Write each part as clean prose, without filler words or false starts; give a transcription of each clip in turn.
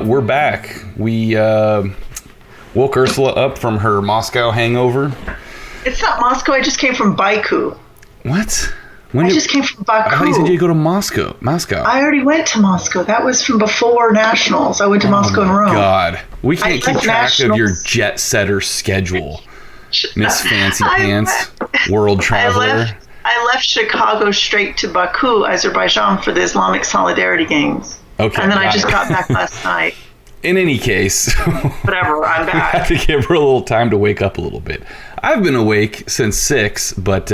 We're back. We woke Ursula up from her Moscow hangover. It's not Moscow. I just came from Baku. What? I just came from Baku. I thought you said you'd go to Moscow. I already went to Moscow. That was from before Nationals. I went to Moscow and Rome. God. We can't keep track of your jet setter schedule. Miss Fancy Pants, world traveler. I left Chicago straight to Baku, Azerbaijan for the Islamic Solidarity Games. Okay. And then I just got back last night. In any case, whatever, I'm back. I have to give her a little time to wake up a little bit. I've been awake since 6, but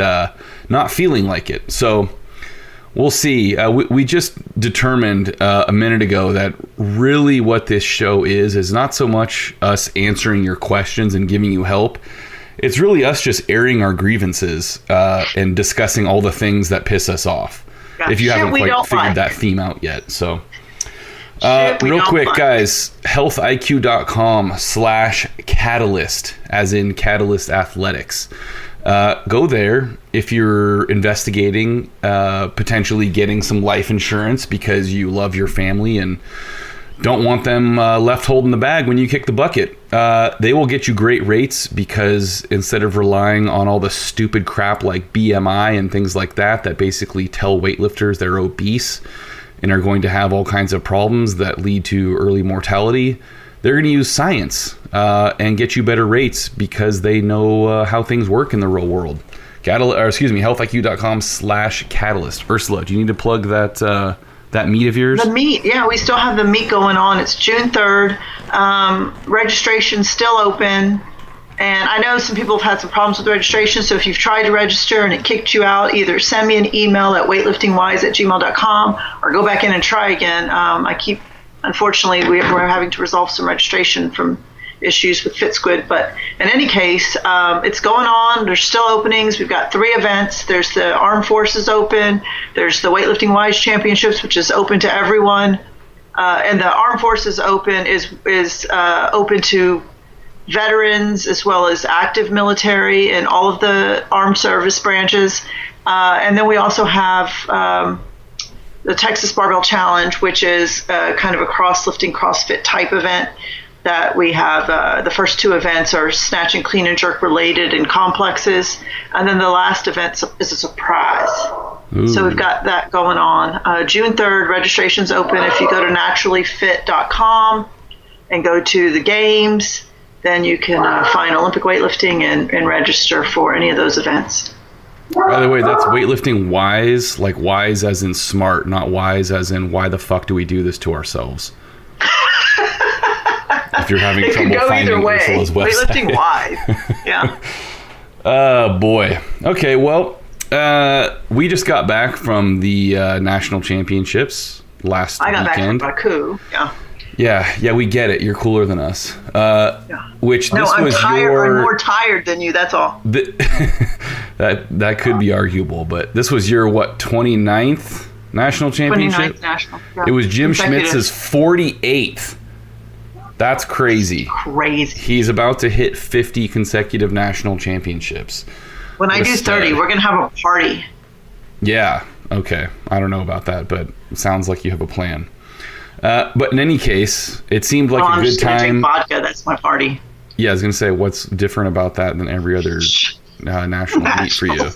not feeling like it. So we'll see. We just determined a minute ago that really what this show is not so much us answering your questions and giving you help. It's really us just airing our grievances and discussing all the things that piss us off. If you haven't quite figured that theme out yet. So real quick, guys, healthiq.com/catalyst, as in Catalyst Athletics. Go there if you're investigating potentially getting some life insurance because you love your family and don't want them left holding the bag when you kick the bucket. They will get you great rates because instead of relying on all the stupid crap like BMI and things like that basically tell weightlifters they're obese and are going to have all kinds of problems that lead to early mortality, they're going to use science and get you better rates because they know how things work in the real world. healthiq.com/catalyst. Ursula, do you need to plug that meet of yours? The meet, yeah, we still have the meet going on. It's June 3rd. Registration's still open. And I know some people have had some problems with registration, so if you've tried to register and it kicked you out, either send me an email at weightliftingwise@gmail.com or go back in and try again. Unfortunately, we're having to resolve some registration from issues with FitSquid, but in any case, it's going on. There's still openings. We've got 3 events. There's the Armed Forces Open. There's the Weightlifting Wise Championships, which is open to everyone. And the Armed Forces Open is open to veterans as well as active military and all of the armed service branches. And then we also have the Texas Barbell Challenge, which is kind of a cross-lifting, CrossFit type event that we have. The first 2 events are snatch and clean and jerk related and complexes. And then the last event is a surprise. Ooh. So we've got that going on. June 3rd, registration's open. If you go to naturallyfit.com and go to the games, then you can find Olympic weightlifting and register for any of those events. By the way, that's weightlifting wise, like wise as in smart, not wise as in why the fuck do we do this to ourselves? If you're having trouble finding Ursula's website. Weightlifting wise, yeah. Boy. Okay, well, we just got back from the national championships last weekend. I got back from Baku, yeah. Yeah, we get it. You're cooler than us. Which this I'm was tired. I'm more tired than you. That's all. That could be arguable, but this was your 29th national championship? 29th national. Yeah. It was Jim Schmitz's 48th. That's crazy. Crazy. He's about to hit 50 consecutive national championships. When I do 30, we're gonna have a party. Yeah. Okay. I don't know about that, but it sounds like you have a plan. But in any case, it seemed like a good time. I'm just gonna drink vodka. That's my party. Yeah, I was gonna say, what's different about that than every other national meet for you?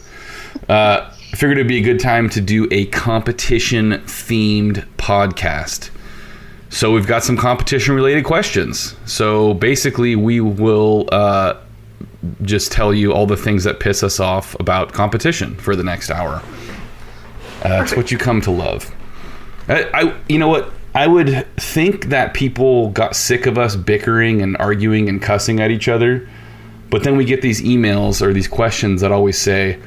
I figured it'd be a good time to do a competition-themed podcast. So we've got some competition-related questions. So basically, we will just tell you all the things that piss us off about competition for the next hour. It's what you come to love. You know what? I would think that people got sick of us bickering and arguing and cussing at each other, but then we get these emails or these questions that always say,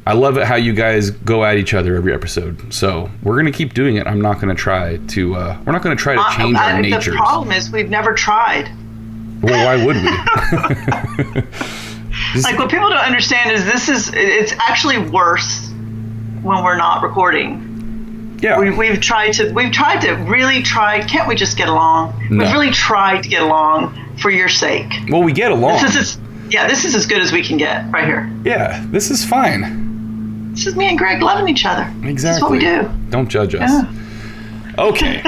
I love it how you guys go at each other every episode. So we're going to keep doing it. I'm not going to try to, we're not going to try to change our natures. The problem is we've never tried. Well, why would we? Like what people don't understand is it's actually worse when we're not recording. Yeah. We've tried to really try. Can't we just get along? No. We've really tried to get along for your sake. Well, we get along. This is as good as we can get right here. Yeah, this is fine. This is me and Greg loving each other. Exactly. That's what we do. Don't judge us. Yeah. Okay.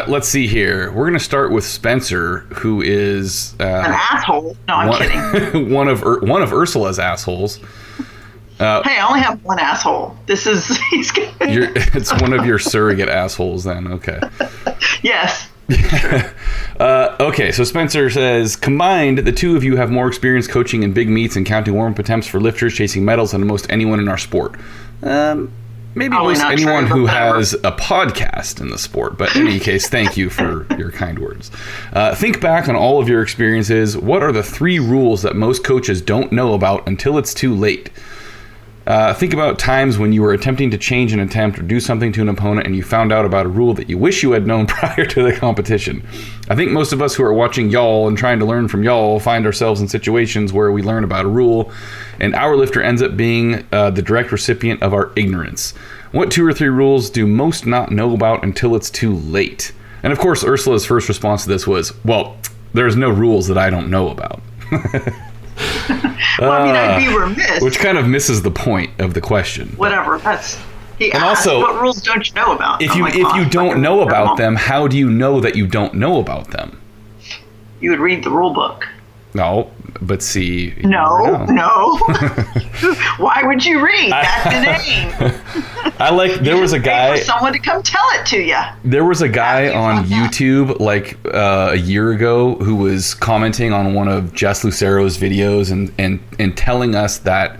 Let's see here. We're going to start with Spencer, who is an asshole. No, I'm kidding. one of Ursula's assholes. Hey, I only have one asshole. It's one of your surrogate assholes then. Okay. Yes. Okay, so Spencer says, combined, the two of you have more experience coaching in big meets and counting warm-up attempts for lifters chasing medals than most anyone in our sport. Maybe most anyone who has a podcast in the sport. But in any case, thank you for your kind words. Think back on all of your experiences. What are the 3 rules that most coaches don't know about until it's too late? Think about times when you were attempting to change an attempt or do something to an opponent and you found out about a rule that you wish you had known prior to the competition. I think most of us who are watching y'all and trying to learn from y'all find ourselves in situations where we learn about a rule and our lifter ends up being the direct recipient of our ignorance. What 2 or 3 rules do most not know about until it's too late? And of course, Ursula's first response to this was, well, there's no rules that I don't know about. Well, I mean, I'd be remiss. Which kind of misses the point of the question. Whatever. He asked, also, what rules don't you know about? If you don't know about them, how do you know that you don't know about them? You would read the rule book. No, but see. No. Why would you read? That's the name. There was a guy. Wait for someone to come tell it to you. There was a guy on YouTube a year ago who was commenting on one of Jess Lucero's videos and telling us that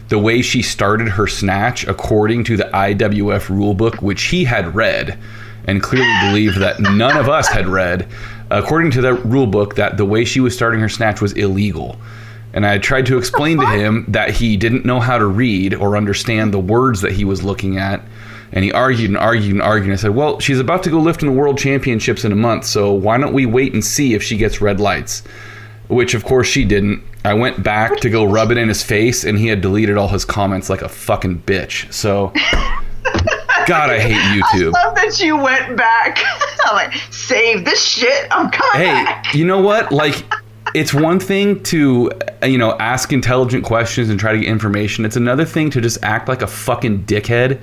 the way she started her snatch, according to the IWF rulebook, which he had read and clearly believed that none of us had read, according to the rule book, that the way she was starting her snatch was illegal. And I tried to explain to him that he didn't know how to read or understand the words that he was looking at. And he argued and argued and argued. And I said, well, she's about to go lift in the World Championships in a month, so why don't we wait and see if she gets red lights? Which, of course, she didn't. I went back to go rub it in his face, and he had deleted all his comments like a fucking bitch. So... God, I hate YouTube. I love that you went back. I'm like, save this shit. I'm coming back. Hey, you know what? Like, it's one thing to, ask intelligent questions and try to get information. It's another thing to just act like a fucking dickhead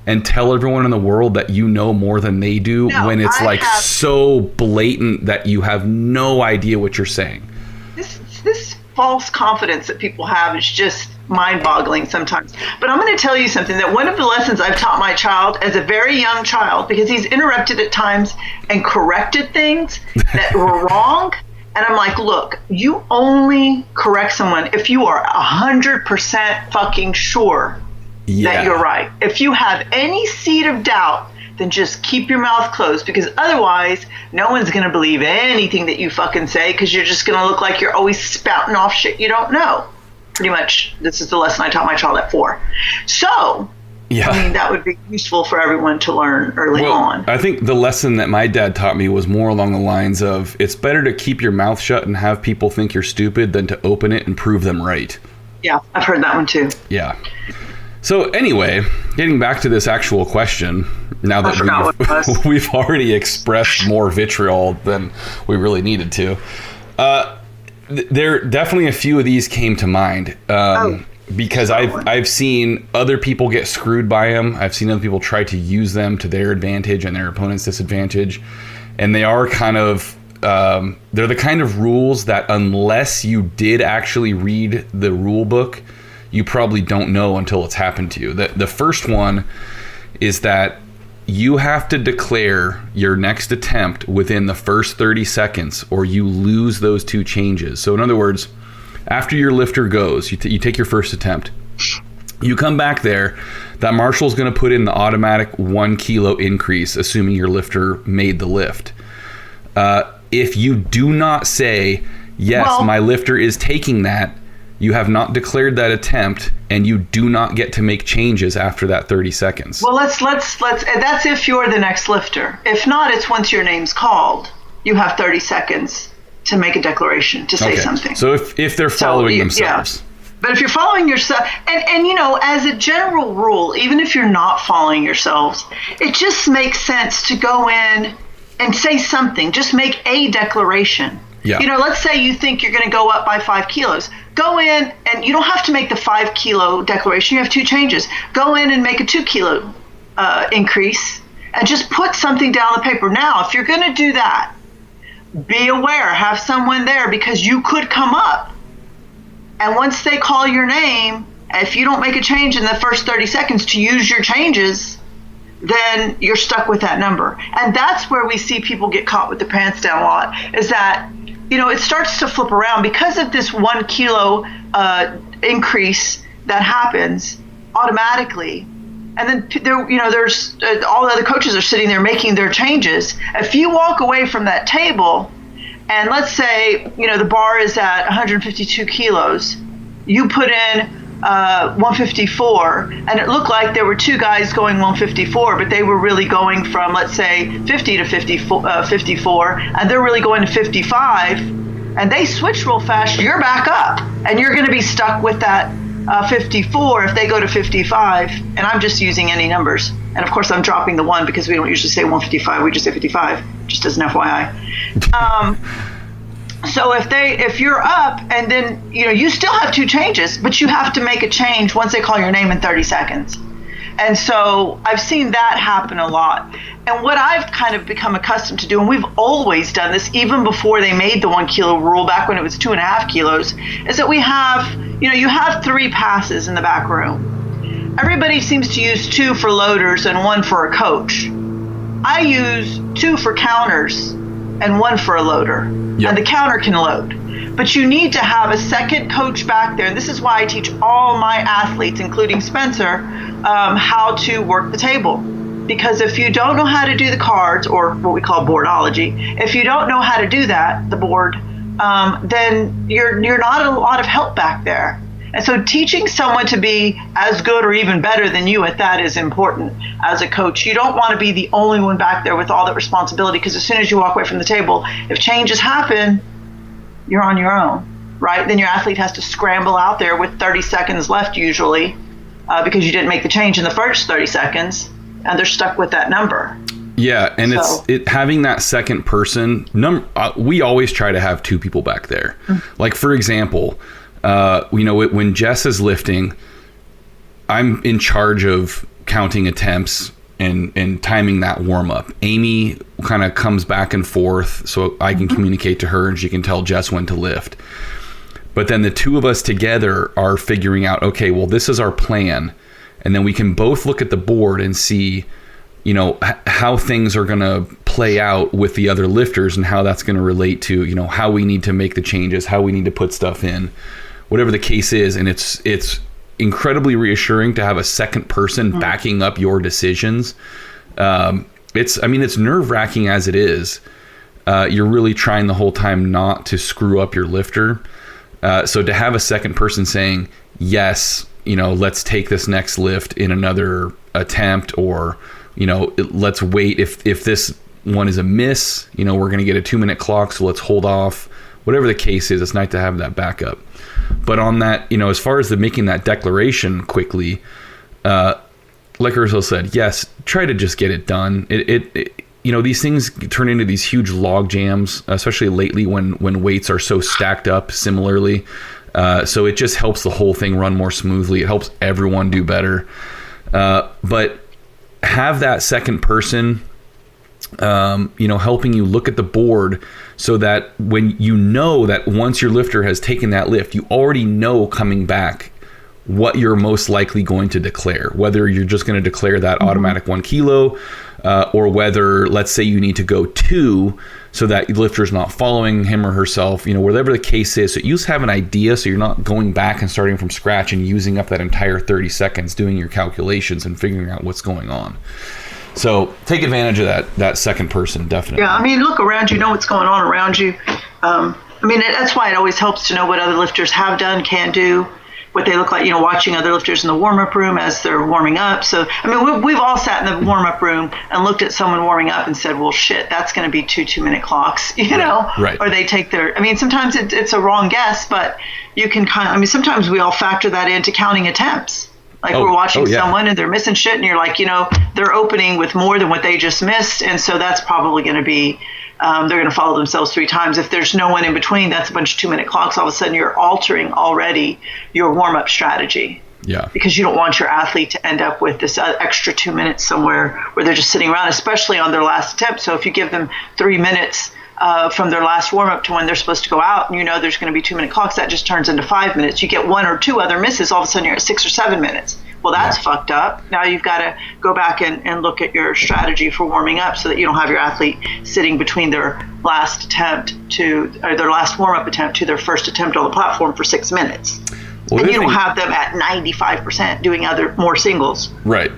and tell everyone in the world that you know more than they do when it's so blatant that you have no idea what you're saying. This false confidence that people have is just mind-boggling sometimes. But I'm going to tell you something, that one of the lessons I've taught my child as a very young child, because he's interrupted at times and corrected things that were wrong. And I'm like, look, you only correct someone if you are 100% fucking sure that you're right. If you have any seed of doubt, then just keep your mouth closed, because otherwise no one's going to believe anything that you fucking say, because you're just going to look like you're always spouting off shit you don't know. Pretty much, this is the lesson I taught my child at 4. So, I mean, that would be useful for everyone to learn early on. I think the lesson that my dad taught me was more along the lines of, it's better to keep your mouth shut and have people think you're stupid than to open it and prove them right. Yeah, I've heard that one too. Yeah. So anyway, getting back to this actual question, now that we've already expressed more vitriol than we really needed to, there definitely a few of these came to mind because I've seen other people get screwed by them. I've seen other people try to use them to their advantage and their opponent's disadvantage, and they are kind of they're the kind of rules that unless you did actually read the rule book, you probably don't know until it's happened to you. The first one is that you have to declare your next attempt within the first 30 seconds or you lose those 2 changes. So in other words, after your lifter goes, you take your first attempt. You come back there, that marshal's going to put in the automatic 1 kilo increase, assuming your lifter made the lift. If you do not say, yes, my lifter is taking that, you have not declared that attempt, and you do not get to make changes after that 30 seconds. Well, let's. That's if you're the next lifter. If not, it's once your name's called. You have 30 seconds to make a declaration, to say something. So if they're following themselves. Yeah. But if you're following yourself, and as a general rule, even if you're not following yourselves, it just makes sense to go in and say something. Just make a declaration. Yeah. Let's say you think you're going to go up by 5 kilos. Go in, and you don't have to make the 5 kilo declaration. You have 2 changes. Go in and make a 2 kilo increase, and just put something down on the paper. Now, if you're going to do that, be aware, have someone there, because you could come up. And once they call your name, if you don't make a change in the first 30 seconds to use your changes, then you're stuck with that number. And that's where we see people get caught with their pants down a lot, is that, it starts to flip around because of this 1 kilo increase that happens automatically. And then there's all the other coaches are sitting there making their changes. If you walk away from that table, and let's say, the bar is at 152 kilos, you put in 154, and it looked like there were two guys going 154, but they were really going from, let's say, 50 to 54, and they're really going to 55, and they switch real fast, you're back up, and you're going to be stuck with that 54 if they go to 55, and I'm just using any numbers. And of course, I'm dropping the 1 because we don't usually say 155, we just say 55, just as an FYI. So if you're up, and then you still have 2 changes, but you have to make a change once they call your name in 30 seconds. And so I've seen that happen a lot. And what I've kind of become accustomed to do, and we've always done this even before they made the 1 kilo rule back when it was 2.5 kilos, is that we have, you have 3 passes in the back room. Everybody seems to use 2 for loaders and 1 for a coach. I use 2 for counters and 1 for a loader. Yep. And the counter can load. But you need to have a second coach back there. And this is why I teach all my athletes, including Spencer, how to work the table. Because if you don't know how to do the cards, or what we call boardology, if you don't know how to do that, the board, then you're not a lot of help back there. And so teaching someone to be as good or even better than you at that is important as a coach. You don't want to be the only one back there with all that responsibility, because as soon as you walk away from the table, if changes happen, you're on your own, right? Then your athlete has to scramble out there with 30 seconds left usually, because you didn't make the change in the first 30 seconds, and they're stuck with that number. Yeah, and it's having that second person. We always try to have 2 people back there. Mm-hmm. Like, for example, when Jess is lifting, I'm in charge of counting attempts and timing that warm up. Amy kind of comes back and forth so I can communicate to her and she can tell Jess when to lift. But then the 2 of us together are figuring out, okay, well, this is our plan. And then we can both look at the board and see, how things are going to play out with the other lifters and how that's going to relate to, how we need to make the changes, how we need to put stuff in, whatever the case is. And it's incredibly reassuring to have a second person backing up your decisions. It's nerve-wracking as it is. You're really trying the whole time not to screw up your lifter. So to have a second person saying, yes, let's take this next lift in another attempt, or, let's wait. If this one is a miss, we're going to get a 2-minute clock, so let's hold off. Whatever the case is, it's nice to have that backup. But on that, as far as making that declaration quickly, like Ursula said, yes, try to just get it done. These things turn into these huge log jams, especially lately when weights are so stacked up similarly. So it just helps the whole thing run more smoothly. It helps everyone do better. But have that second person, helping you look at the board, so that when that once your lifter has taken that lift, you already know coming back what you're most likely going to declare, whether you're just going to declare that automatic 1 kilo, or whether, let's say, you need to go 2 so that the lifter's not following him or herself, whatever the case is. So you just have an idea, so you're not going back and starting from scratch and using up that entire 30 seconds doing your calculations and figuring out what's going on. So take advantage of that second person, definitely. Yeah, look around you, know what's going on around you. That's why it always helps to know what other lifters have done, can do, what they look like, watching other lifters in the warm-up room as they're warming up. So, we've all sat in the warm-up room and looked at someone warming up and said, well, shit, that's going to be 2 2-minute clocks, Right. Or they take sometimes it's a wrong guess, but you can sometimes we all factor that into counting attempts. Like we're watching someone and they're missing shit, and you're like, they're opening with more than what they just missed. And so that's probably going to be, they're going to follow themselves 3 times. If there's no one in between, that's a bunch of 2-minute clocks. All of a sudden you're altering already your warm-up strategy. Yeah. Because you don't want your athlete to end up with this extra 2 minutes somewhere where they're just sitting around, especially on their last attempt. So if you give them 3 minutes from their last warm-up to when they're supposed to go out, and there's going to be 2-minute clocks, that just turns into 5 minutes. You get 1 or 2 other misses, all of a sudden you're at 6 or 7 minutes. Well, that's fucked up. Now you've got to go back and look at your strategy for warming up so that you don't have your athlete sitting between their last attempt or their last warm-up attempt to their first attempt on the platform for 6 minutes. Well, and you don't have them at 95% doing more singles. Right.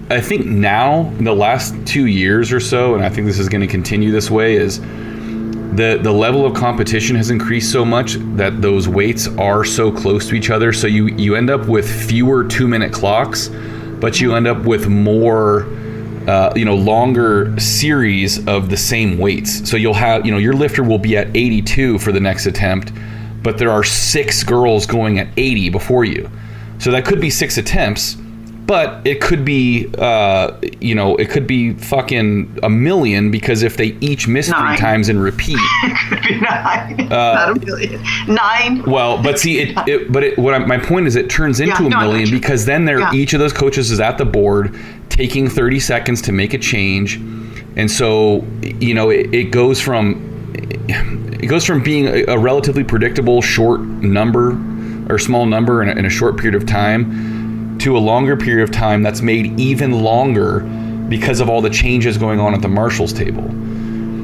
I think now, in the last 2 years or so, and I think this is going to continue this way, is the level of competition has increased so much that those weights are so close to each other. So you end up with fewer 2-minute clocks, but you end up with more, longer series of the same weights. So you'll have, your lifter will be at 82 for the next attempt, but there are 6 girls going at 80 before you. So that could be 6 attempts, but it could be, it could be fucking a million, because if they each miss 3 times and repeat. It could be 9, not a million. 9. Well, but see, my point is it turns into a million, because then each of those coaches is at the board taking 30 seconds to make a change. And so, it goes from being a relatively predictable short number or small number in a short period of time to a longer period of time that's made even longer because of all the changes going on at the marshals table.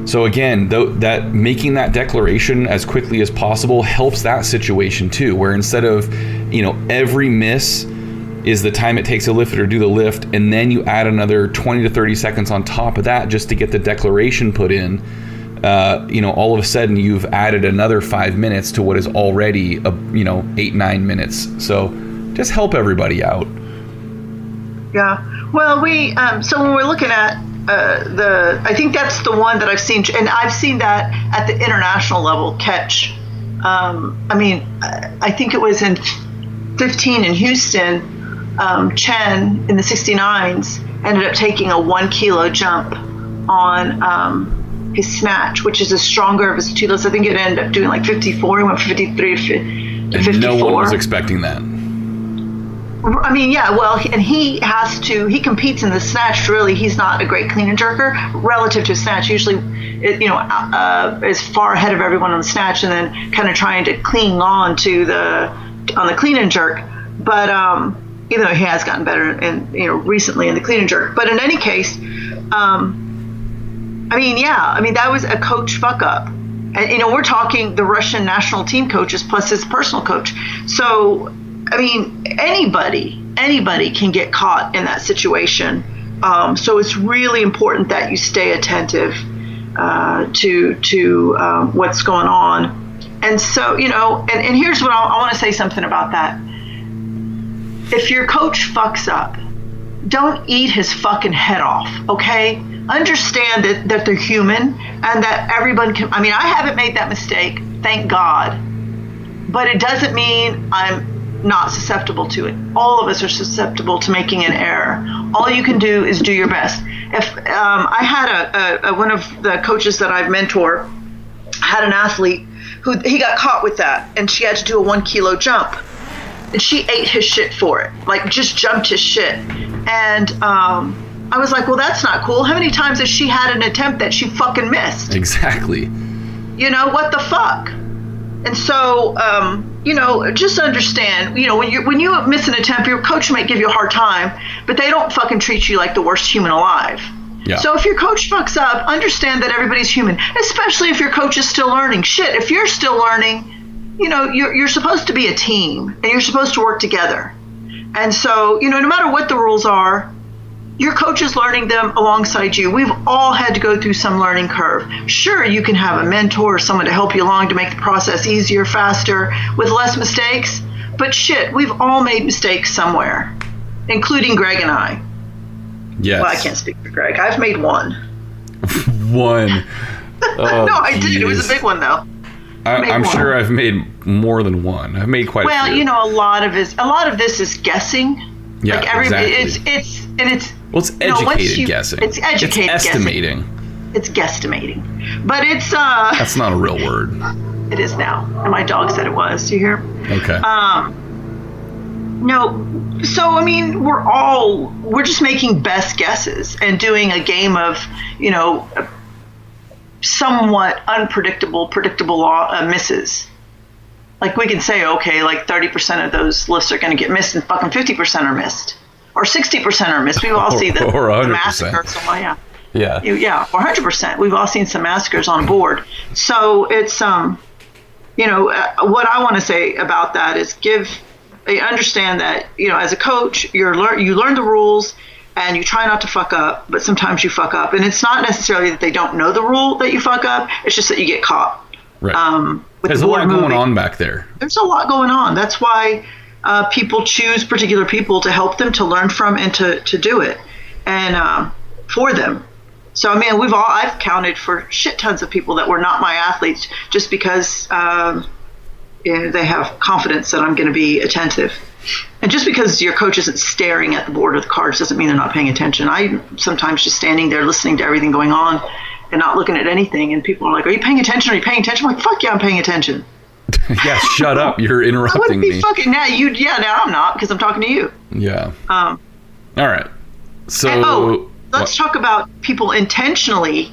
So again, that making that declaration as quickly as possible helps that situation too, where instead of, every miss is the time it takes a lifter to do the lift, and then you add another 20 to 30 seconds on top of that just to get the declaration put in, all of a sudden you've added another 5 minutes to what is already 8-9 minutes. So just help everybody out. Yeah. Well, so when we're looking at I think that's the one that I've seen, and I've seen that at the international level catch. I think it was in 15 in Houston, Chen in the 69s ended up taking a 1 kilo jump on his snatch, which is a stronger of his 2 lifts. I think it ended up doing like 54. He went from 53 to 54. No one was expecting that. And he competes in the snatch. Really, he's not a great clean and jerker relative to snatch. Usually, is far ahead of everyone on the snatch, and then kind of trying to cling on to on the clean and jerk. But even though he has gotten better recently in the clean and jerk. But in any case, that was a coach fuck up. And we're talking the Russian national team coaches plus his personal coach. So anybody can get caught in that situation. So it's really important that you stay attentive to what's going on. And so, and here's what I want to say something about that. If your coach fucks up, don't eat his fucking head off, okay? Understand that they're human and that everyone can. I haven't made that mistake, thank God. But it doesn't mean I'm not susceptible to it. All of us are susceptible to making an error. All you can do is do your best. If I had one of the coaches that I've mentored had an athlete who he got caught with that, and she had to do a 1 kilo jump, and she ate his shit for it, like just jumped his shit. And I was like, well, that's not cool. How many times has she had an attempt that she fucking missed? Exactly. What the fuck? And so, just understand, when you miss an attempt, your coach might give you a hard time, but they don't fucking treat you like the worst human alive. Yeah. So if your coach fucks up, understand that everybody's human, especially if your coach is still learning. Shit, if you're still learning, you're supposed to be a team, and you're supposed to work together. And so, no matter what the rules are, your coach is learning them alongside you. We've all had to go through some learning curve. Sure, you can have a mentor or someone to help you along to make the process easier, faster, with less mistakes. But shit, we've all made mistakes somewhere, including Greg and I. Yes. Well, I can't speak for Greg. I've made one. One. Oh, no, I did. It was a big one, though. I'm sure I've made more than one. I've made quite a few. Well, a lot of this is guessing. Yeah, exactly. It's educated guessing. It's educated guessing. It's estimating. Guessing. It's guesstimating. But it's That's not a real word. It is now. And my dog said it was. Do you hear? Okay. No. So, I mean, we're just making best guesses and doing a game of, somewhat unpredictable, predictable misses. Like we can say, okay, like 30% of those lifts are going to get missed and fucking 50% are missed. Or 60% are missed. We've all seen the massacres. Yeah. Yeah, or 100%. We've all seen some massacres on a board. So it's, what I want to say about that is understand that, as a coach, you learn the rules and you try not to fuck up, but sometimes you fuck up. And it's not necessarily that they don't know the rule that you fuck up. It's just that you get caught. Right. There's a lot going on back there. There's a lot going on. That's why people choose particular people to help them, to learn from, and to do it, and for them. So I mean, I've counted for shit tons of people that were not my athletes just because they have confidence that I'm going to be attentive. And just because your coach isn't staring at the board or the cards doesn't mean they're not paying attention. I'm sometimes just standing there listening to everything going on and not looking at anything. And people are like, "Are you paying attention? Are you paying attention?" I'm like, "Fuck yeah, I'm paying attention." Yeah, shut up. You're interrupting me. Now I'm not, because I'm talking to you. Yeah. All right. So let's talk about people intentionally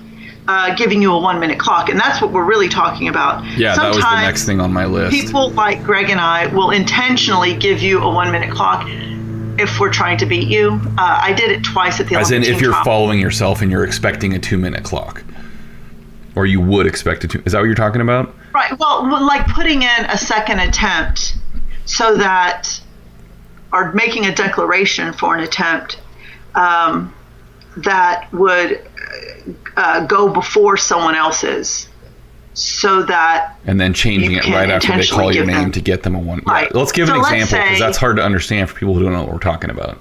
giving you a 1 minute clock, and that's what we're really talking about. Yeah, sometimes that was the next thing on my list. People like Greg and I will intentionally give you a 1 minute clock if we're trying to beat you. I did it twice at the Olympic team. As in, if you're following yourself and you're expecting a 2 minute clock, or you would expect it to. Is that what you're talking about? Right. Well, like putting in a second attempt so that, or making a declaration for an attempt that would go before someone else's, so that. And then changing it right after they call your name to get them a one. Right. Yeah, let's give an example, because that's hard to understand for people who don't know what we're talking about.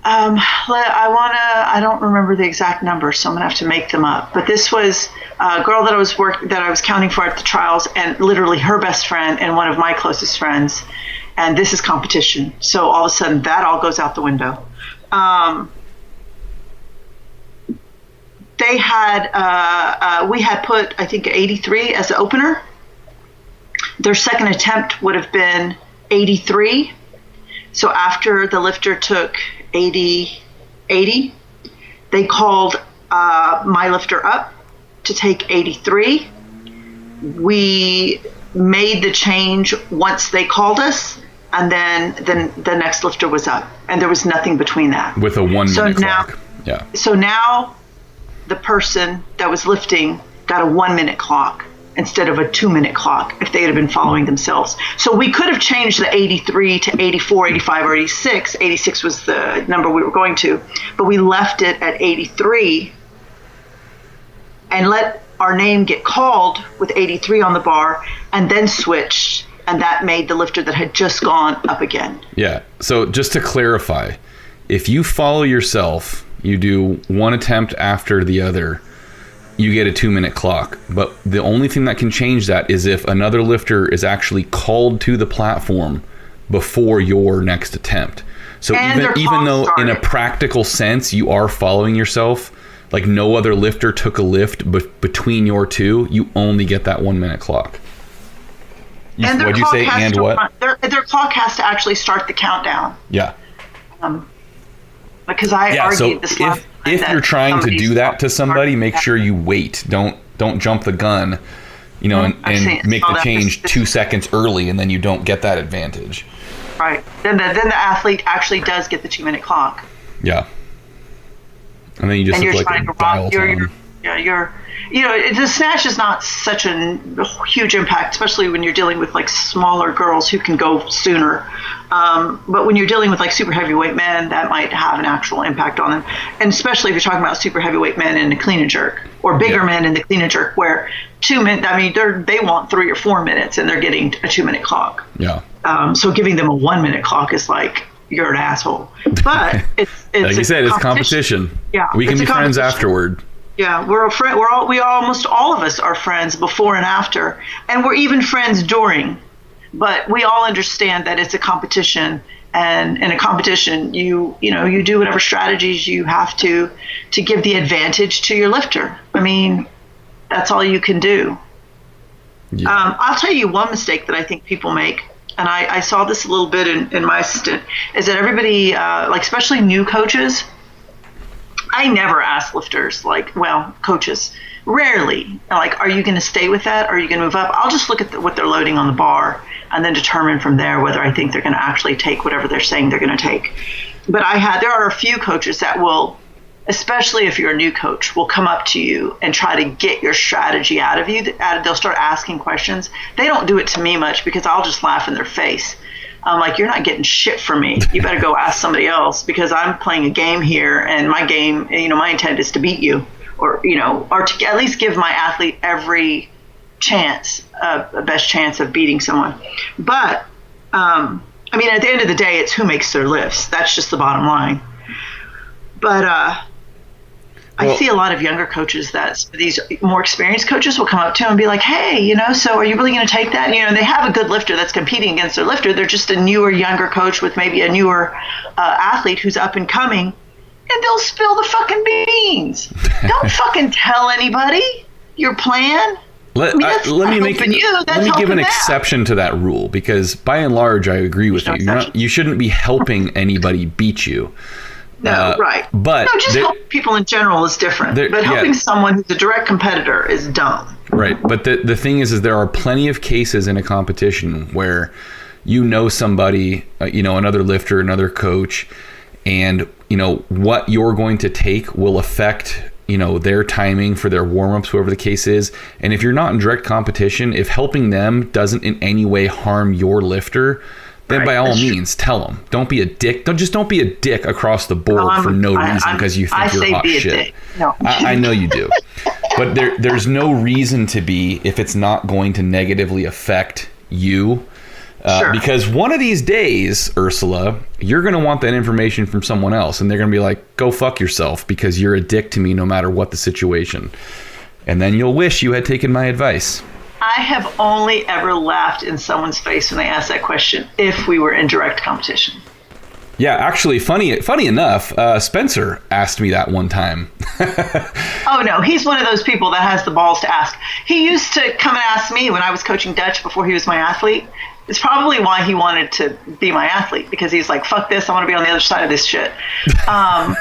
I don't remember the exact number, so I'm gonna have to make them up. But this was a girl that I was counting for at the trials, and literally her best friend and one of my closest friends. And this is competition, so all of a sudden that all goes out the window. They had we had put, I think, 83 as the opener. Their second attempt would have been 83. So after the lifter took 80, they called my lifter up to take 83. We made the change once they called us, and then the next lifter was up, and there was nothing between that. With a 1 minute clock. Yeah. So now the person that was lifting got a 1 minute clock instead of a 2 minute clock if they had been following themselves. So we could have changed the 83 to 84, 85, or 86. 86 was the number we were going to, but we left it at 83 and let our name get called with 83 on the bar, and then switched, and that made the lifter that had just gone up again. Yeah. So just to clarify, if you follow yourself, you do one attempt after the other, you get a 2 minute clock. But the only thing that can change that is if another lifter is actually called to the platform before your next attempt. So even though in a practical sense you are following yourself, like no other lifter took a lift between your two, you only get that 1 minute clock. What'd you say? And what? Their clock has to actually start the countdown. Yeah. Because I argued this last if you're trying to do that to somebody, make sure you wait. Don't jump the gun, and make the change 2 seconds early, and then you don't get that advantage. Right. Then the athlete actually does get the 2 minute clock. Yeah. And then you just look like a dial tone. The snatch is not such a huge impact, especially when you're dealing with like smaller girls who can go sooner. But when you're dealing with like super heavyweight men, that might have an actual impact on them. And especially if you're talking about super heavyweight men in the clean and jerk, or bigger men in the clean and jerk, where 2 minutes, I mean, they want 3 or 4 minutes and they're getting a 2 minute clock. Yeah. So giving them a 1 minute clock is like, you're an asshole. But it's like you said, it's competition. Yeah. We can be friends afterward. Yeah, we're a friend. Almost all of us are friends before and after, and we're even friends during. But we all understand that it's a competition, and in a competition, you do whatever strategies you have to give the advantage to your lifter. I mean, that's all you can do. Yeah. I'll tell you one mistake that I think people make. and I saw this a little bit in my assistant, is that everybody, like especially new coaches, I never ask lifters, coaches, rarely, like, are you going to stay with that? Or are you going to move up? I'll just look at what they're loading on the bar and then determine from there whether I think they're going to actually take whatever they're saying they're going to take. But there are a few coaches that will, especially if you're a new coach, will come up to you and try to get your strategy out of you. They'll start asking questions. They don't do it to me much because I'll just laugh in their face. I'm like, you're not getting shit from me. You better go ask somebody else because I'm playing a game here, and my game, my intent is to beat you, or to at least give my athlete every chance, a best chance of beating someone. But, at the end of the day, it's who makes their lifts. That's just the bottom line. But I see a lot of younger coaches that these more experienced coaches will come up to and be like, hey, so are you really going to take that? They have a good lifter that's competing against their lifter. They're just a newer, younger coach with maybe a newer athlete who's up and coming, and they'll spill the fucking beans. Don't fucking tell anybody your plan. Let me give an exception to that rule, because by and large, I agree with you. You shouldn't be helping anybody beat you. No, right. But just helping people in general is different. But helping someone who's a direct competitor is dumb. Right. But the thing is there are plenty of cases in a competition where somebody, another lifter, another coach, and what you're going to take will affect their timing for their warm-ups, whoever the case is. And if you're not in direct competition, if helping them doesn't in any way harm your lifter, then by all means, tell them. Don't be a dick. Don't be a dick across the board for no reason because you think you're hot shit. No. I know you do. But there's no reason to be if it's not going to negatively affect you. Sure. Because one of these days, Ursula, you're going to want that information from someone else. And they're going to be like, go fuck yourself because you're a dick to me no matter what the situation. And then you'll wish you had taken my advice. I have only ever laughed in someone's face when they asked that question if we were in direct competition. Yeah, actually, funny enough, Spencer asked me that one time. Oh, no, he's one of those people that has the balls to ask. He used to come and ask me when I was coaching Dutch before he was my athlete. It's probably why he wanted to be my athlete, because he's like, fuck this, I want to be on the other side of this shit. And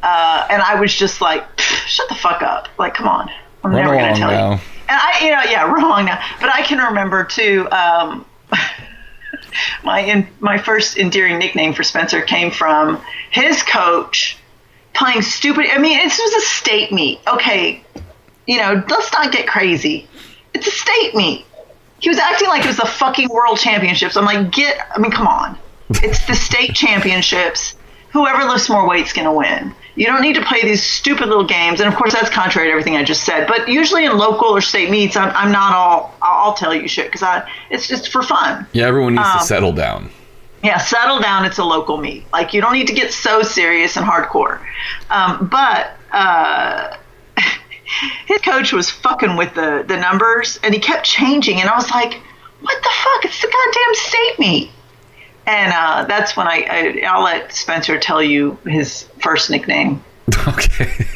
I was just like, shut the fuck up. Like, come on. I'm never going to tell you. And wrong now. But I can remember too. My first endearing nickname for Spencer came from his coach playing stupid. This was a state meet. Okay, let's not get crazy. It's a state meet. He was acting like it was the fucking world championships. I'm like, come on. It's the state championships. Whoever lifts more weight's going to win. You don't need to play these stupid little games. And of course, that's contrary to everything I just said. But usually in local or state meets, I'm not I'll tell you shit because it's just for fun. Yeah, everyone needs to settle down. Yeah, settle down. It's a local meet. Like, you don't need to get so serious and hardcore. But his coach was fucking with the numbers, and he kept changing. And I was like, what the fuck? It's the goddamn state meet. And that's when I'll let Spencer tell you his first nickname. Okay.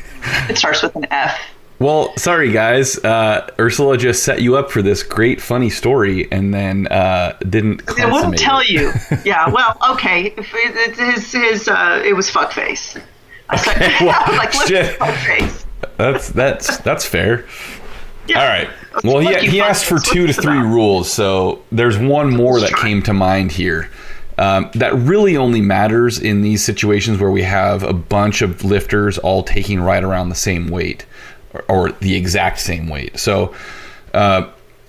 It starts with an F. Well, sorry, guys. Ursula just set you up for this great, funny story and then didn't consummate it. Won't tell you. Yeah, well, okay. It was fuckface. Okay, I was like, shit. Fuckface. That's fair. Yeah. All right. Well, he asked for 2 to 3 rules, so there's one more that came to mind here. That really only matters in these situations where we have a bunch of lifters all taking right around the same weight or the exact same weight. So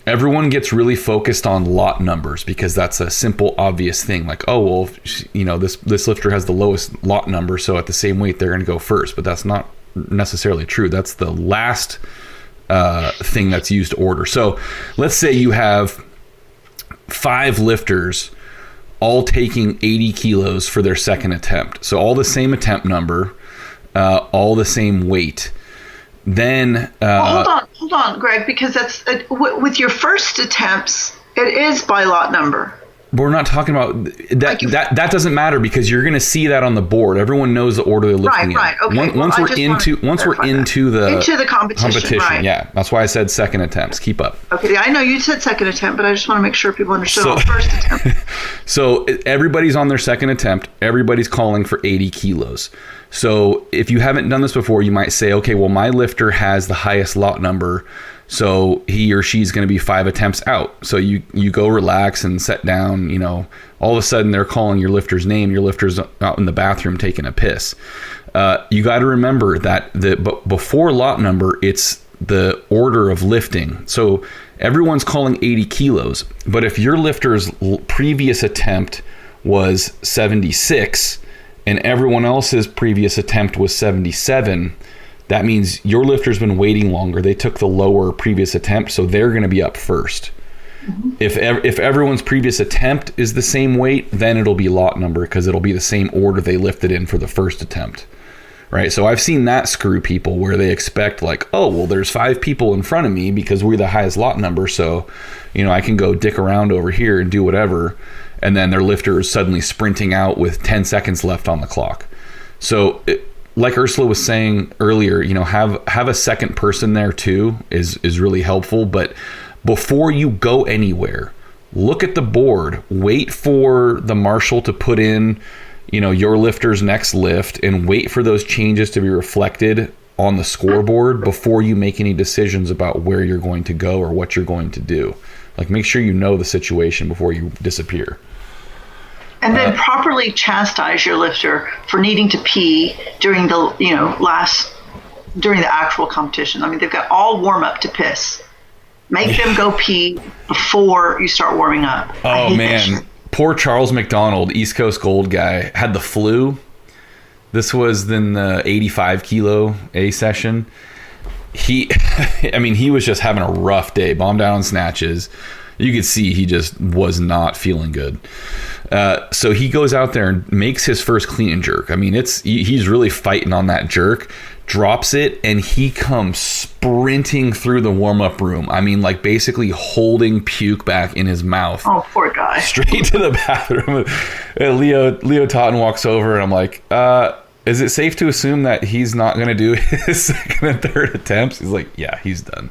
everyone gets really focused on lot numbers because that's a simple, obvious thing. Like, oh, well, this lifter has the lowest lot number, so at the same weight, they're going to go first. But that's not necessarily true. That's the last thing that's used to order. So let's say you have 5 lifters all taking 80 kilos for their second attempt. So all the same attempt number, all the same weight. Then hold on, Greg, because that's with your first attempts, it is by lot number. But we're not talking about that. That doesn't matter because you're going to see that on the board. Everyone knows the order they're lifting right. in. Okay. Once we're into the competition, right. yeah, that's why I said second attempts. Keep up. Okay, I know you said second attempt, but I just want to make sure people understood on first attempt. So everybody's on their second attempt. Everybody's calling for 80 kilos. So if you haven't done this before, you might say, okay, well, my lifter has the highest lot number, so he or she's going to be 5 attempts out. So you go relax and set down, you know, all of a sudden they're calling your lifter's name. Your lifter's out in the bathroom taking a piss. You got to remember that before lot number, it's the order of lifting. So everyone's calling 80 kilos. But if your lifter's previous attempt was 76 and everyone else's previous attempt was 77, that means your lifter's been waiting longer. They took the lower previous attempt, so they're going to be up first. Mm-hmm. If everyone's previous attempt is the same weight, then it'll be lot number because it'll be the same order they lifted in for the first attempt, right? So I've seen that screw people where they expect like, oh, well, there's 5 people in front of me because we're the highest lot number, so, you know, I can go dick around over here and do whatever, and then their lifter is suddenly sprinting out with 10 seconds left on the clock. So like Ursula was saying earlier, you know, have a second person there too is really helpful. But before you go anywhere, look at the board, wait for the marshal to put in, you know, your lifter's next lift, and wait for those changes to be reflected on the scoreboard before you make any decisions about where you're going to go or what you're going to do. Like, make sure you know the situation before you disappear. And then properly chastise your lifter for needing to pee during the, you know, during the actual competition. I mean, they've got all warm up to piss. Make them go pee before you start warming up. Oh man, poor Charles McDonald, East Coast Gold guy, had the flu. This was in the 85 kilo A session. He was just having a rough day, bombed out on snatches. You could see he just was not feeling good. So he goes out there and makes his first clean and jerk. I mean, he's really fighting on that jerk, drops it, and he comes sprinting through the warm-up room. I mean, like basically holding puke back in his mouth. Oh, poor guy. Straight to the bathroom. And Leo Totten walks over, and I'm like, is it safe to assume that he's not going to do his second and third attempts? He's like, yeah, he's done.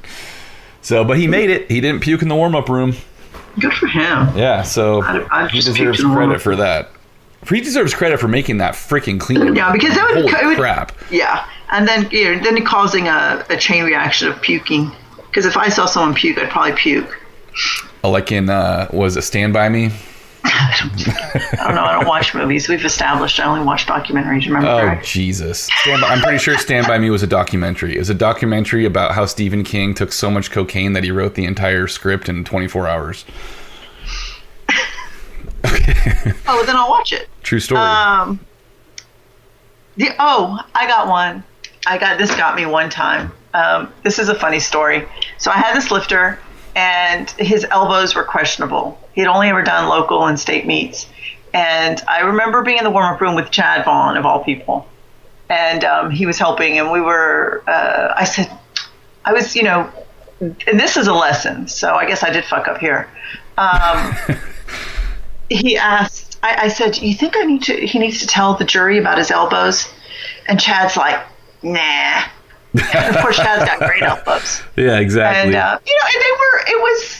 So, but he made it. He didn't puke in the warm-up room. Good for him. Yeah, so he deserves credit for that. He deserves credit for making that freaking clean. Yeah, because it would crap. Yeah, and then then causing a chain reaction of puking. Because if I saw someone puke, I'd probably puke. Like in was it Stand By Me? I don't know. I don't watch movies. We've established I only watch documentaries. Remember? Oh, correct? Jesus. I'm pretty sure Stand By Me was a documentary. It was a documentary about how Stephen King took so much cocaine that he wrote the entire script in 24 hours. Okay. Oh, then I'll watch it. True story. I got one. This got me one time. This is a funny story. So I had this lifter, and his elbows were questionable. He'd only ever done local and state meets. And I remember being in the warm-up room with Chad Vaughn, of all people. And he was helping, and we were, and this is a lesson, so I guess I did fuck up here. He asked, I said, you think he needs to tell the jury about his elbows? And Chad's like, nah. And of course, Chad's got great elbows. Yeah, exactly. And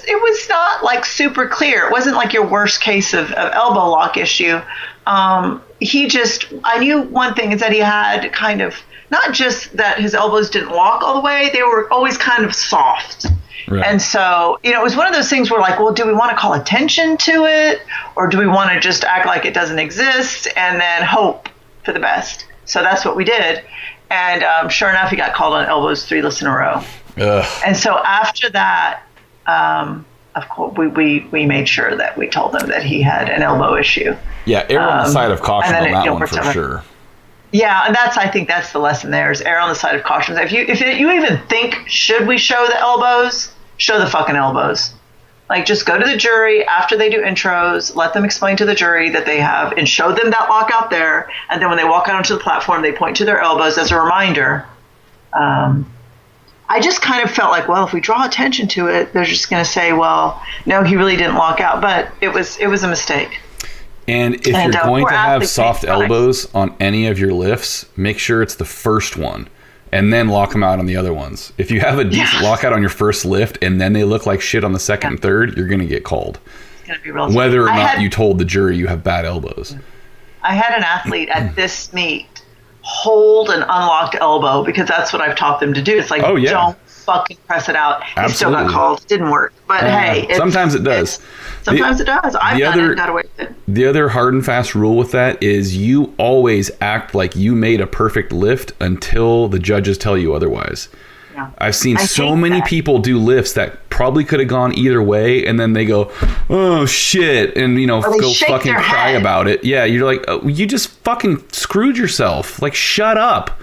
it was not like super clear. It wasn't like your worst case of elbow lock issue. I knew one thing is that he had kind of, not just that his elbows didn't lock all the way, they were always kind of soft. Right. And so, it was one of those things where like, well, do we want to call attention to it, or do we want to just act like it doesn't exist and then hope for the best? So that's what we did. And sure enough, he got called on elbows 3 lifts in a row. Ugh. And so after that, of course, we made sure that we told him that he had an elbow issue. Yeah, err on the side of caution on that one for sure. Yeah, and I think that's the lesson there is err on the side of caution. If you even think, should we show the elbows? Show the fucking elbows. Like, just go to the jury after they do intros, let them explain to the jury that they have, and show them that lock out there. And then when they walk out onto the platform, they point to their elbows as a reminder. I I just kind of felt like, well, if we draw attention to it, they're just going to say, well, no, he really didn't lock out. But it was a mistake. And if you're going to have soft elbows on any of your lifts, make sure it's the first one and then lock them out on the other ones. If you have a decent lockout on your first lift and then they look like shit on the second and third, you're going to get called. It's going to be real. Whether or not you told the jury you have bad elbows. I had an athlete at this meet hold an unlocked elbow because that's what I've taught them to do. It's like, don't fucking press it out. Absolutely. He still got called. It didn't work. But hey. Sometimes it does. Sometimes it does. I've done it, got away with it. The other hard and fast rule with that is you always act like you made a perfect lift until the judges tell you otherwise. Yeah. I've seen so many people do lifts that probably could have gone either way, and then they go, oh shit, and go fucking cry about it. Yeah, you're like, oh, you just fucking screwed yourself. Like, shut up.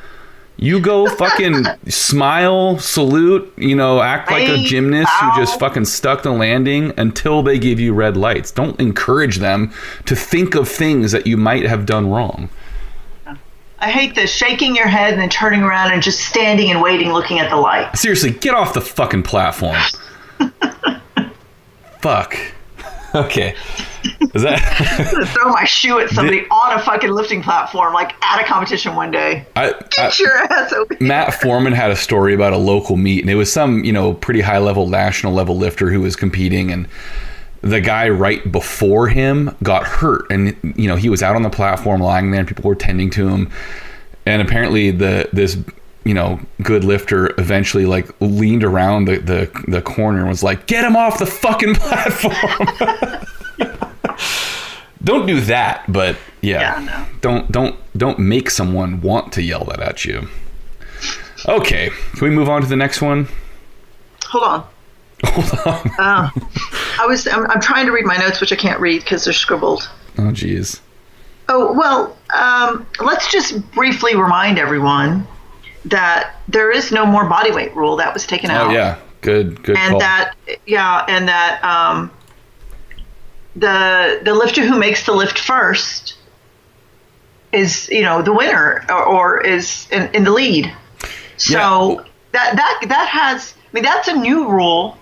You go fucking smile, salute, act like a gymnast who just fucking stuck the landing until they give you red lights. Don't encourage them to think of things that you might have done wrong. I hate this shaking your head and then turning around and just standing and waiting, looking at the light. Seriously, get off the fucking platform. Fuck. Okay. Is that? I'm gonna throw my shoe at somebody on a fucking lifting platform, like at a competition one day. Get your ass over here. Matt Foreman had a story about a local meet, and it was some, pretty high level, national level lifter who was competing, and the guy right before him got hurt, and he was out on the platform lying there, and people were tending to him, and apparently this good lifter eventually leaned around the corner and was like, get him off the fucking platform. Don't do that, but don't make someone want to yell that at you. Okay, can we move on to the next one? Hold on. I'm trying to read my notes, which I can't read because they're scribbled. Oh, geez. Oh, well, let's just briefly remind everyone that there is no more body weight rule. That was taken out. Oh, yeah. Good and call. that the lifter who makes the lift first is, the winner or is in the lead. So that has, that's a new rule.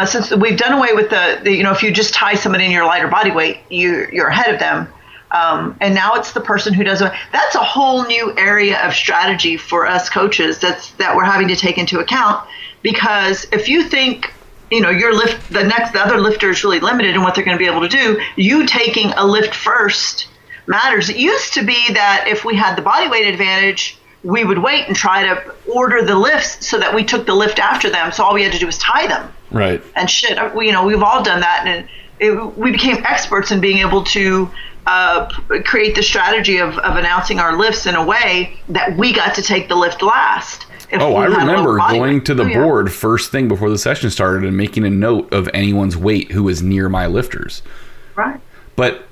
Since we've done away with the if you just tie somebody in your lighter body weight, you're ahead of them. And now it's the person who does it. That's a whole new area of strategy for us coaches that we're having to take into account, because if you think, your lift, the other lifter is really limited in what they're going to be able to do, you taking a lift first matters. It used to be that if we had the body weight advantage, we would wait and try to order the lifts so that we took the lift after them. So all we had to do was tie them. Right. And we've all done that. And we became experts in being able to create the strategy of announcing our lifts in a way that we got to take the lift last. I remember going to the board first thing before the session started and making a note of anyone's weight who was near my lifters. Right. But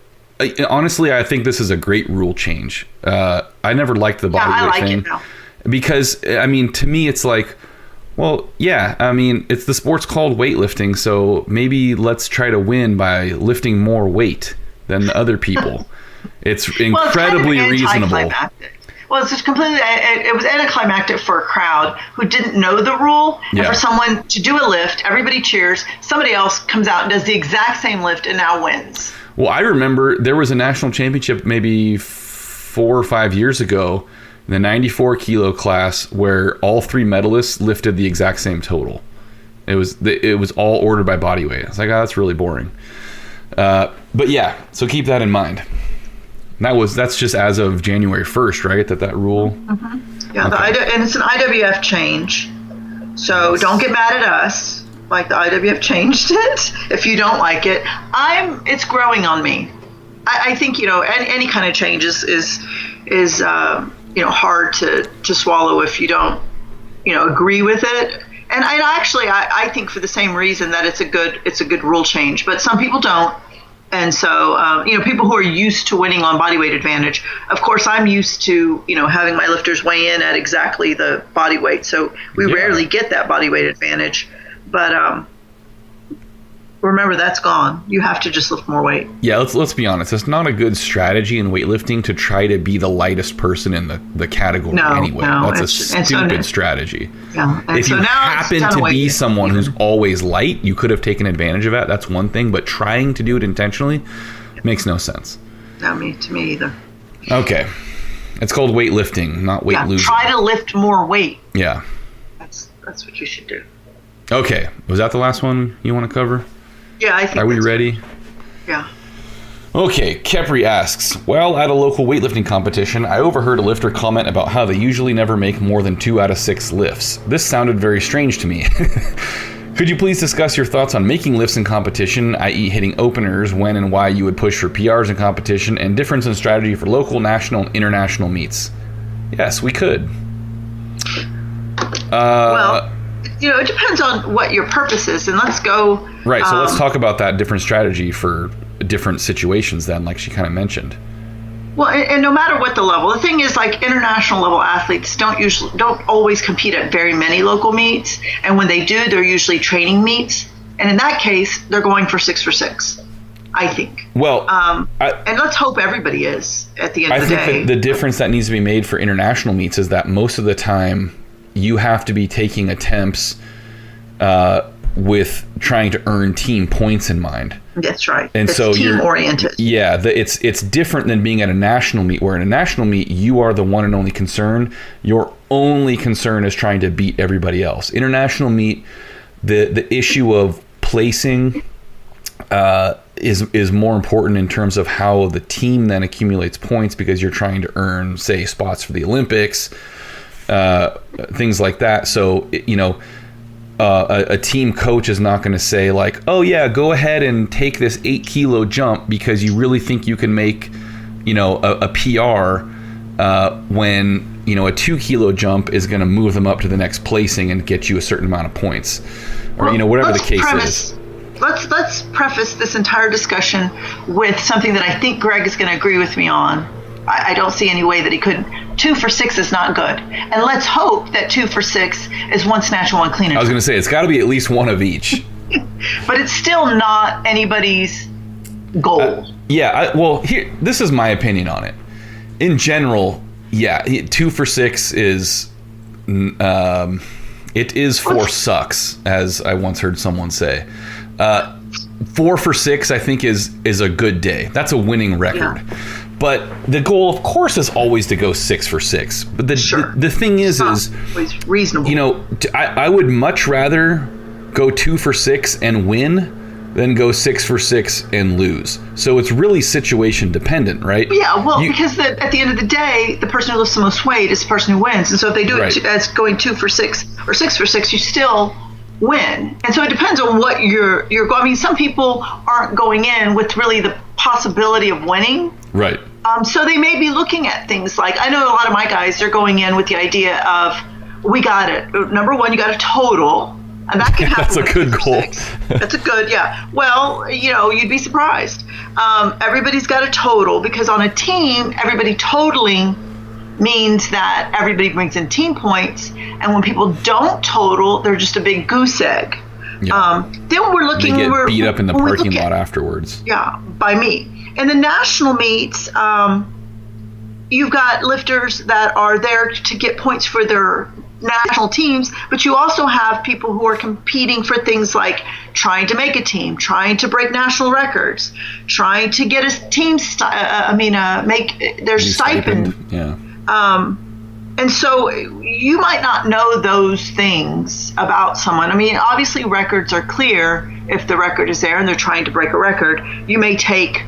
honestly, I think this is a great rule change. I never liked the body weight thing. It now. Because, to me, it's like, well, it's the sport's called weightlifting, so maybe let's try to win by lifting more weight than the other people. It's incredibly reasonable. Well, it's just completely. It was anticlimactic for a crowd who didn't know the rule, and for someone to do a lift, everybody cheers. Somebody else comes out and does the exact same lift and now wins. Well, I remember there was a national championship maybe 4 or 5 years ago in the 94 kilo class where all 3 medalists lifted the exact same total. It was all ordered by body weight. I was like, that's really boring. But yeah, so keep that in mind. That's just as of January 1st, right? That rule. Mm-hmm. Yeah, okay. And it's an IWF change, so don't get mad at us. Like, the IWF changed it. If you don't like it, it's growing on me. I think any kind of change is hard to swallow if you don't agree with it. And I think for the same reason that it's a good rule change, but some people don't. And so, people who are used to winning on body weight advantage, of course, I'm used to, having my lifters weigh in at exactly the body weight. So we rarely get that body weight advantage. But remember that's gone. You have to just lift more weight. Yeah, let's be honest. It's not a good strategy in weightlifting to try to be the lightest person in the category anyway. That's a stupid strategy. Yeah. And if you happen to be someone who's always light, you could have taken advantage of that. That's one thing. But trying to do it intentionally makes no sense. No, to me either. Okay. It's called weightlifting, not weight losing. Try to lift more weight. Yeah. That's what you should do. Okay. Was that the last one you want to cover? Yeah, I think. Are we ready? Yeah. Okay, Kepri asks, while at a local weightlifting competition, I overheard a lifter comment about how they usually never make more than 2 out of 6 lifts. This sounded very strange to me. Could you please discuss your thoughts on making lifts in competition, i.e. hitting openers, when and why you would push for PRs in competition, and difference in strategy for local, national, and international meets? Yes, we could. Well, it depends on what your purpose is, and let's go. Right, so let's talk about that different strategy for different situations then, like she kind of mentioned. Well, and no matter what the level, the thing is, like, international level athletes don't always compete at very many local meets, and when they do, they're usually training meets, and in that case, they're going for 6 for 6, I think. Well, and let's hope everybody is at the end of the day. I think that the difference that needs to be made for international meets is that most of the time you have to be taking attempts with trying to earn team points in mind. That's right. And it's so team oriented. Yeah, it's different than being at a national meet, where in a national meet you are the one and only concern. Your only concern is trying to beat everybody else. International meet, the issue of placing is more important in terms of how the team then accumulates points, because you're trying to earn, say, spots for the Olympics, things like that. So a team coach is not going to say, like, oh yeah, go ahead and take this 8 kilo jump because you really think you can make, a PR, when, a 2 kilo jump is going to move them up to the next placing and get you a certain amount of points, or, whatever the case is. Let's preface this entire discussion with something that I think Greg is going to agree with me on. I don't see any way that he couldn't. 2 for 6 is not good. And let's hope that 2 for 6 is 1 snatch and 1 clean and I was going to say, it's got to be at least one of each. But it's still not anybody's goal. This is my opinion on it. In general, 2 for 6 is, it is for sucks, as I once heard someone say. 4 for 6, I think, is a good day. That's a winning record. Yeah. But the goal, of course, is always to go 6 for 6. But the thing is always reasonable. I would much rather go 2 for 6 and win than go 6 for 6 and lose. So it's really situation dependent, right? Yeah, well, because at the end of the day, the person who lifts the most weight is the person who wins. And so if they do it as going 2 for 6 or 6 for 6, you still win. And so it depends on what you're going. I mean, some people aren't going in with really the possibility of winning. Right. So they may be looking at things like, I know a lot of my guys, they're going in with the idea of, we got it. Number one, you got a total. And that can happen. That's a good goal. That's a good, yeah. Well, you'd be surprised. Everybody's got a total, because on a team, everybody totaling means that everybody brings in team points. And when people don't total, they're just a big goose egg. Yeah. Then we're looking. They get beat up in the parking lot afterwards. Yeah, by me. In the national meets, you've got lifters that are there to get points for their national teams, but you also have people who are competing for things like trying to make a team, trying to break national records, trying to get a team, make their stipend. Yeah. And so you might not know those things about someone. I mean, obviously records are clear if the record is there and they're trying to break a record. You may take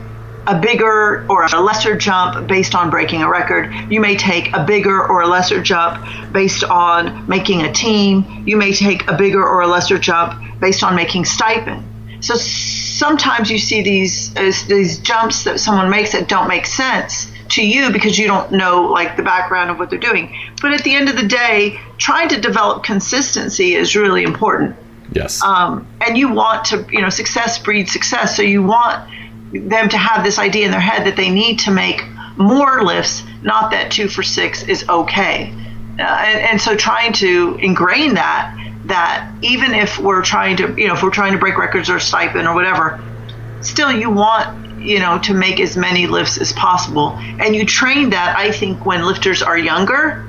a bigger or a lesser jump based on breaking a record. You may take a bigger or a lesser jump based on making a team. You may take a bigger or a lesser jump based on making stipend. So sometimes you see these jumps that someone makes that don't make sense to you because you don't know, like, the background of what they're doing. But at the end of the day, trying to develop consistency is really important. Yes. And you want to, success breeds success. So you want them to have this idea in their head that they need to make more lifts, not that 2 for 6 is okay. And so trying to ingrain that that even if we're trying to, if we're trying to break records or stipend or whatever, still you want, to make as many lifts as possible. And you train that, I think, when lifters are younger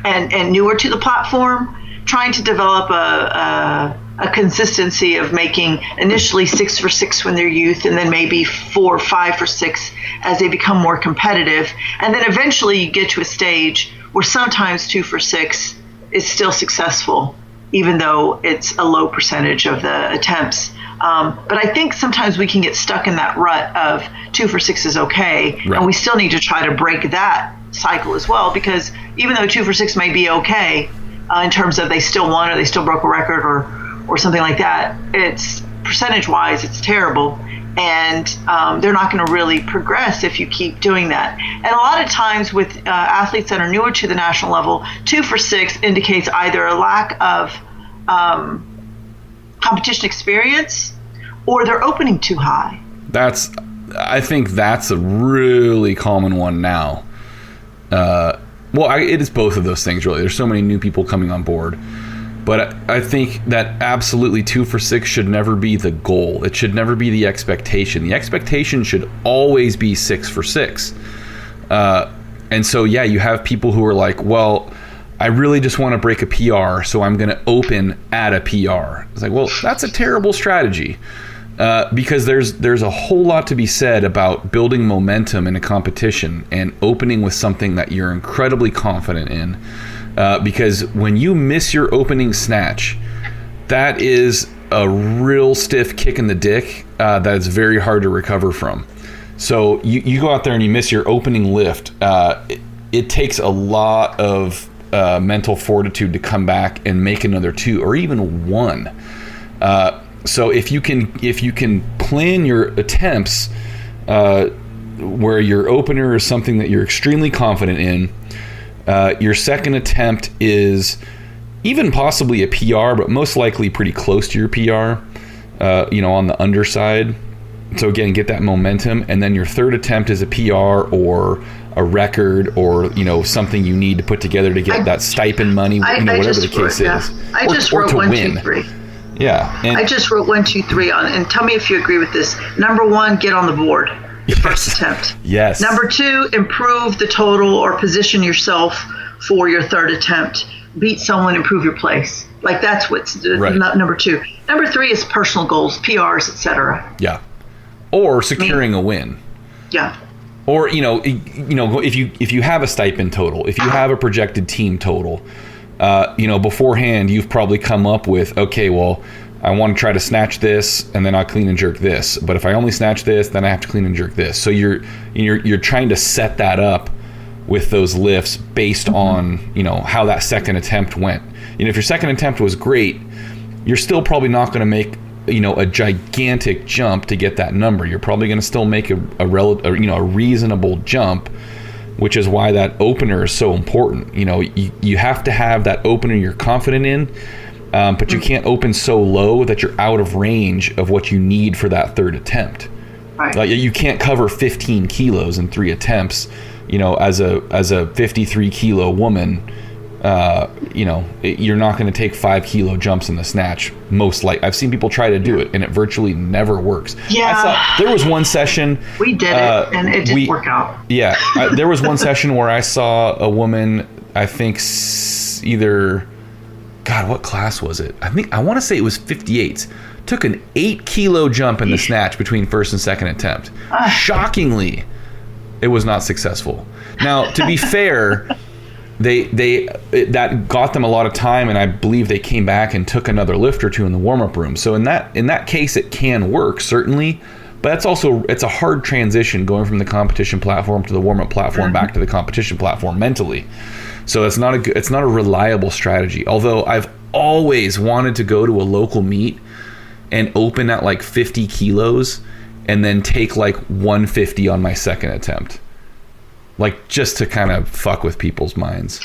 and newer to the platform, trying to develop a consistency of making initially 6 for 6 when they're youth, and then maybe 4 or 5 for 6 as they become more competitive. And then eventually you get to a stage where sometimes 2 for 6 is still successful, even though it's a low percentage of the attempts. But I think sometimes we can get stuck in that rut of 2 for 6 is okay, right. And we still need to try to break that cycle as well, because even though 2 for 6 may be okay in terms of they still won or they still broke a record or something like that, it's percentage-wise, it's terrible. And they're not going to really progress if you keep doing that. And a lot of times with athletes that are newer to the national level, 2 for 6 indicates either a lack of competition experience or they're opening too high. I think that's a really common one now. It is both of those things, really. There's so many new people coming on board. But I think that absolutely 2 for 6 should never be the goal. It should never be the expectation. The expectation should always be 6 for 6. And so, yeah, you have people who are like, well, I really just want to break a PR, so I'm going to open at a PR. It's like, well, that's a terrible strategy. Because there's a whole lot to be said about building momentum in a competition and opening with something that you're incredibly confident in. Because when you miss your opening snatch, that is a real stiff kick in the dick that is very hard to recover from. So you go out there and you miss your opening lift. It takes a lot of mental fortitude to come back and make another 2 or even 1. So if you can plan your attempts where your opener is something that you're extremely confident in, your second attempt is even possibly a PR, but most likely pretty close to your PR, on the underside. So again, get that momentum. And then your third attempt is a PR or a record or, something you need to put together to get that stipend money, whatever the case is. I just wrote 1, 2, 3. Yeah. I just wrote 1, 2, 3 on, and tell me if you agree with this. Number 1, get on the board. Your first attempt. Yes. Number 2, improve the total or position yourself for your third attempt. Beat someone, improve your place. Like that's what's right. Number 2. Number 3 is personal goals, PRs, etc. Yeah. Or securing a win. Yeah. Or if you have a stipend total, if you have a projected team total, beforehand you've probably come up with, okay, well, I want to try to snatch this and then I'll clean and jerk this. But if I only snatch this, then I have to clean and jerk this. So you're trying to set that up with those lifts based on, how that second attempt went. If your second attempt was great, you're still probably not going to make, a gigantic jump to get that number. You're probably going to still make a reasonable jump, which is why that opener is so important. You have to have that opener you're confident in. But you can't open so low that you're out of range of what you need for that third attempt. Right. Like you can't cover 15 kilos in 3 attempts. As a 53 kilo woman, you're not going to take 5 kilo jumps in the snatch. Most likely, I've seen people try to do it, and it virtually never works. Yeah. There was one session we did it, and it didn't work out. Yeah, there was one session where I saw a woman. I think either. God, what class was it? I want to say it was 58s. Took an 8 kilo jump in the snatch between first and second attempt. Shockingly, it was not successful. Now, to be fair, that got them a lot of time, and I believe they came back and took another lift or 2 in the warm-up room. So in that case, it can work certainly, but it's a hard transition going from the competition platform to the warm-up platform back to the competition platform mentally. So it's not a reliable strategy. Although I've always wanted to go to a local meet and open at like 50 kilos and then take like 150 on my second attempt. Like just to kind of fuck with people's minds.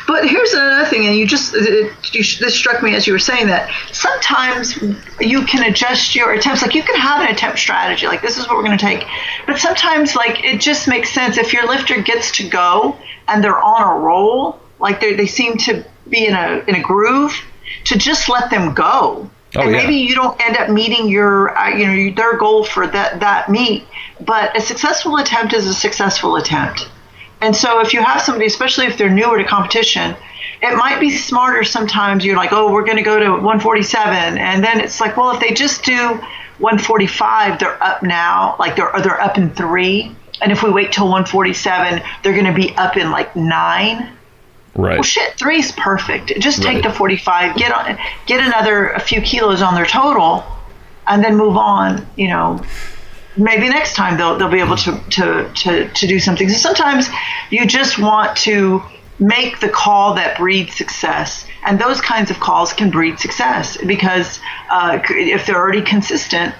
But here's another thing, and this struck me as you were saying that sometimes you can adjust your attempts. Like you can have an attempt strategy, like this is what we're going to take. But sometimes like it just makes sense if your lifter gets to go and they're on a roll, like they seem to be in a groove. to just let them go. And maybe you don't end up meeting your, their goal for that meet, but a successful attempt is a successful attempt. And so if you have somebody, especially if they're newer to competition, it might be smarter sometimes. You're like, oh, we're going to go to 147. And then it's like, well, if they just do 145, they're up now, like they're up in 3. And if we wait till 147, they're going to be up in like 9. Right. Well, shit, 3's perfect. Just take the 45, get a few kilos on their total, and then move on. Maybe next time they'll be able to do something. So sometimes you just want to make the call that breeds success, and those kinds of calls can breed success because if they're already consistent,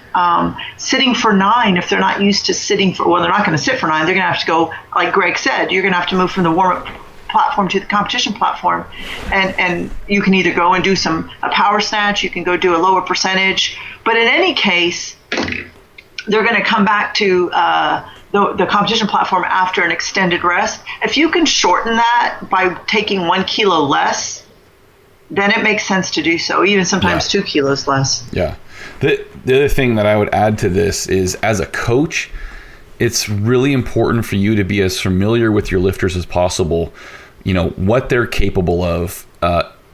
sitting for 9, if they're not used to sitting for, well, they're not going to sit for 9. They're going to have to go, like Greg said, you're going to have to move from the warm-up platform to the competition platform, and you can either go and do a power snatch, you can go do a lower percentage, but in any case they're going to come back to the competition platform after an extended rest. If you can shorten that by taking 1 kilo less, then it makes sense to do so, even sometimes 2 kilos less. The other thing that I would add to this is, as a coach, it's really important for you to be as familiar with your lifters as possible, what they're capable of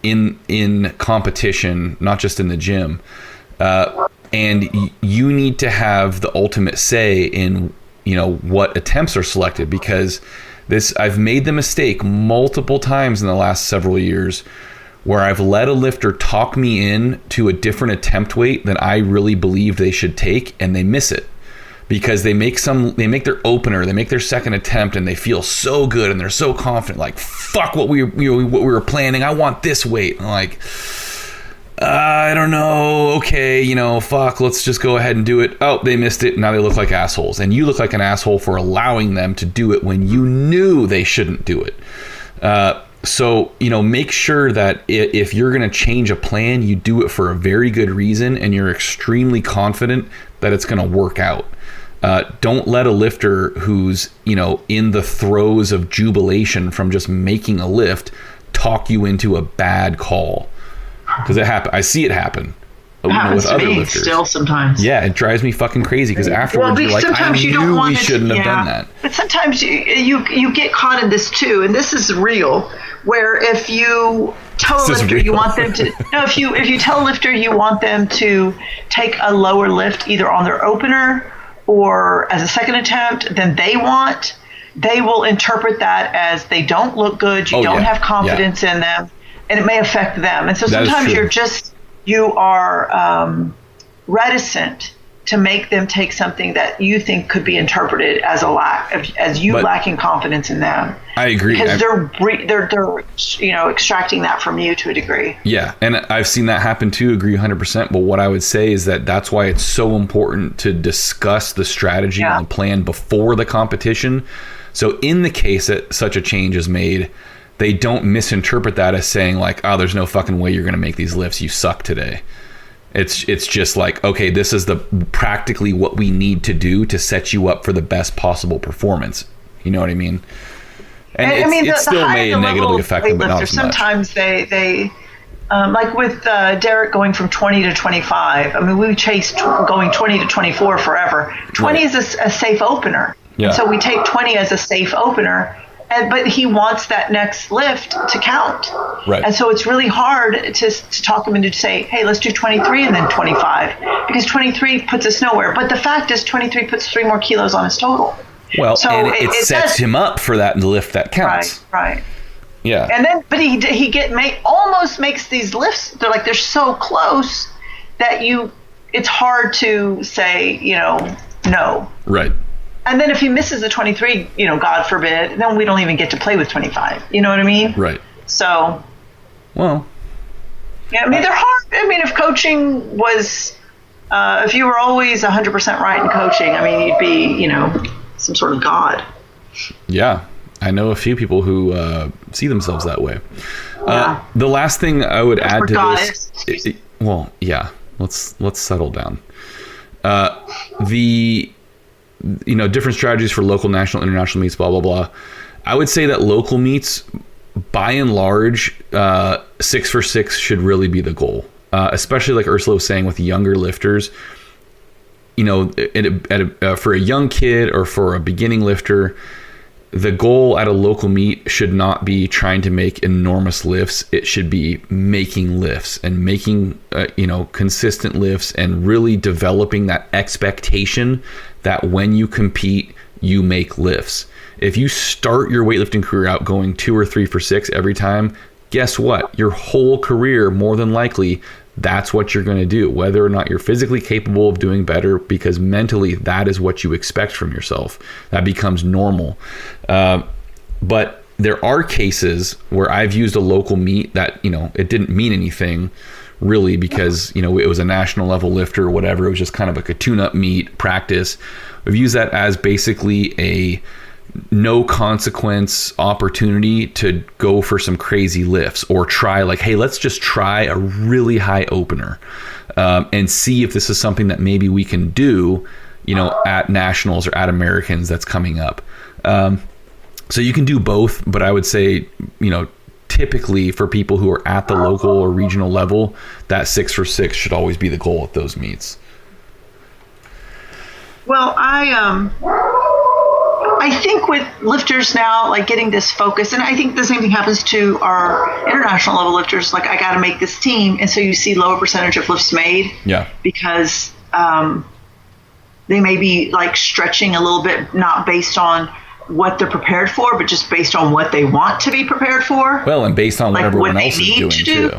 in competition, not just in the gym. And you need to have the ultimate say in, what attempts are selected, because I've made the mistake multiple times in the last several years where I've let a lifter talk me in to a different attempt weight than I really believed they should take, and they miss it. Because they make their opener, they make their second attempt, and they feel so good and they're so confident, like, fuck what we were planning. I want this weight. And I'm like, I don't know. Okay, fuck, let's just go ahead and do it. Oh, they missed it. Now they look like assholes. And you look like an asshole for allowing them to do it when you knew they shouldn't do it. So, make sure that if you're going to change a plan, you do it for a very good reason and you're extremely confident that it's going to work out. Don't let a lifter who's, in the throes of jubilation from just making a lift talk you into a bad call. Because it happens. I see it happen. It happens with to other me lifters. Still sometimes. Yeah, it drives me fucking crazy because afterwards you're like, I knew we shouldn't have done that. But sometimes you get caught in this too, and this is real, where if you tell a lifter you want them to, if you tell a lifter you want them to take a lower lift either on their opener or as a second attempt than they will interpret that as they don't look good, you don't have confidence in them, and it may affect them. And so sometimes you are reticent to make them take something that you think could be interpreted as lacking confidence in them. I agree. Because they're extracting that from you to a degree. Yeah, and I've seen that happen too, agree 100%. But what I would say is that's why it's so important to discuss the strategy and the plan before the competition. So in the case that such a change is made, they don't misinterpret that as saying like, oh, there's no fucking way you're going to make these lifts. You suck today. It's just like, okay, this is practically what we need to do to set you up for the best possible performance. You know what I mean? And it still may negatively affect them, but not as much. Sometimes they like with Derek going from 20 to 25. I mean, we chased going 20 to 24 forever. 20 is a safe opener. Yeah. So we take 20 as a safe opener. But he wants that next lift to count. Right. And so it's really hard to talk him into say, hey, let's do 23 and then 25. Because 23 puts us nowhere. But the fact is 23 puts 3 more kilos on his total. Well, so and it sets him up for that lift that counts. Right. Yeah. And then, but he almost makes these lifts, they're so close that it's hard to say, no. Right. And then if he misses the 23, God forbid, then we don't even get to play with 25. You know what I mean? Right. So. Well. Yeah, I mean, they're hard. I mean, if coaching was, if you were always 100% right in coaching, I mean, you'd be, some sort of god. Yeah. I know a few people who see themselves that way. Yeah. The last thing I would add to goddess. this. Well, yeah. Let's settle down. Different strategies for local, national, international meets, blah, blah, blah. I would say that local meets, by and large, 6 for 6 should really be the goal, especially like Ursula was saying with younger lifters. You know, for a young kid or for a beginning lifter, the goal at a local meet should not be trying to make enormous lifts. It should be making lifts and making, consistent lifts, and really developing that expectation that when you compete, you make lifts. If you start your weightlifting career out going 2 or 3 for 6 every time, guess what? Your whole career, more than likely, that's what you're going to do, whether or not you're physically capable of doing better, because mentally that is what you expect from yourself. That becomes normal. But there are cases where I've used a local meet that, it didn't mean anything really, because, it was a national level lifter or whatever. It was just kind of like a tune-up meet practice. We've used that as basically a no consequence opportunity to go for some crazy lifts, or try like, hey, let's just try a really high opener and see if this is something that maybe we can do, at nationals or at Americans that's coming up. So you can do both, but I would say, typically for people who are at the local or regional level, that 6 for 6 should always be the goal at those meets. Well, I think with lifters now, like getting this focus, and I think the same thing happens to our international level lifters. Like, I got to make this team, and so you see lower percentage of lifts made. Yeah. Because they may be like stretching a little bit, not based on what they're prepared for, but just based on what they want to be prepared for. Well, and based on what everyone else is doing too.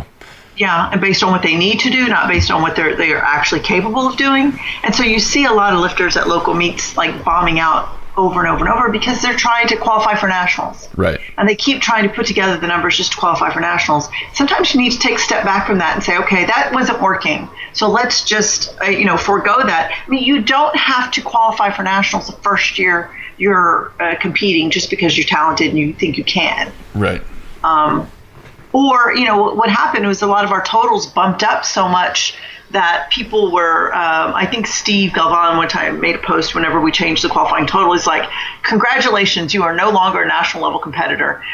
Yeah, and based on what they need to do, not based on what they are actually capable of doing. And so you see a lot of lifters at local meets like bombing out over and over and over because they're trying to qualify for nationals. Right. And they keep trying to put together the numbers just to qualify for nationals. Sometimes you need to take a step back from that and say, okay, that wasn't working. So let's just, forego that. I mean, you don't have to qualify for nationals the first year you're competing just because you're talented and you think you can. Right. Or, what happened was a lot of our totals bumped up so much that people were, I think Steve Galvan one time made a post whenever we changed the qualifying total. He's like, congratulations, you are no longer a national level competitor.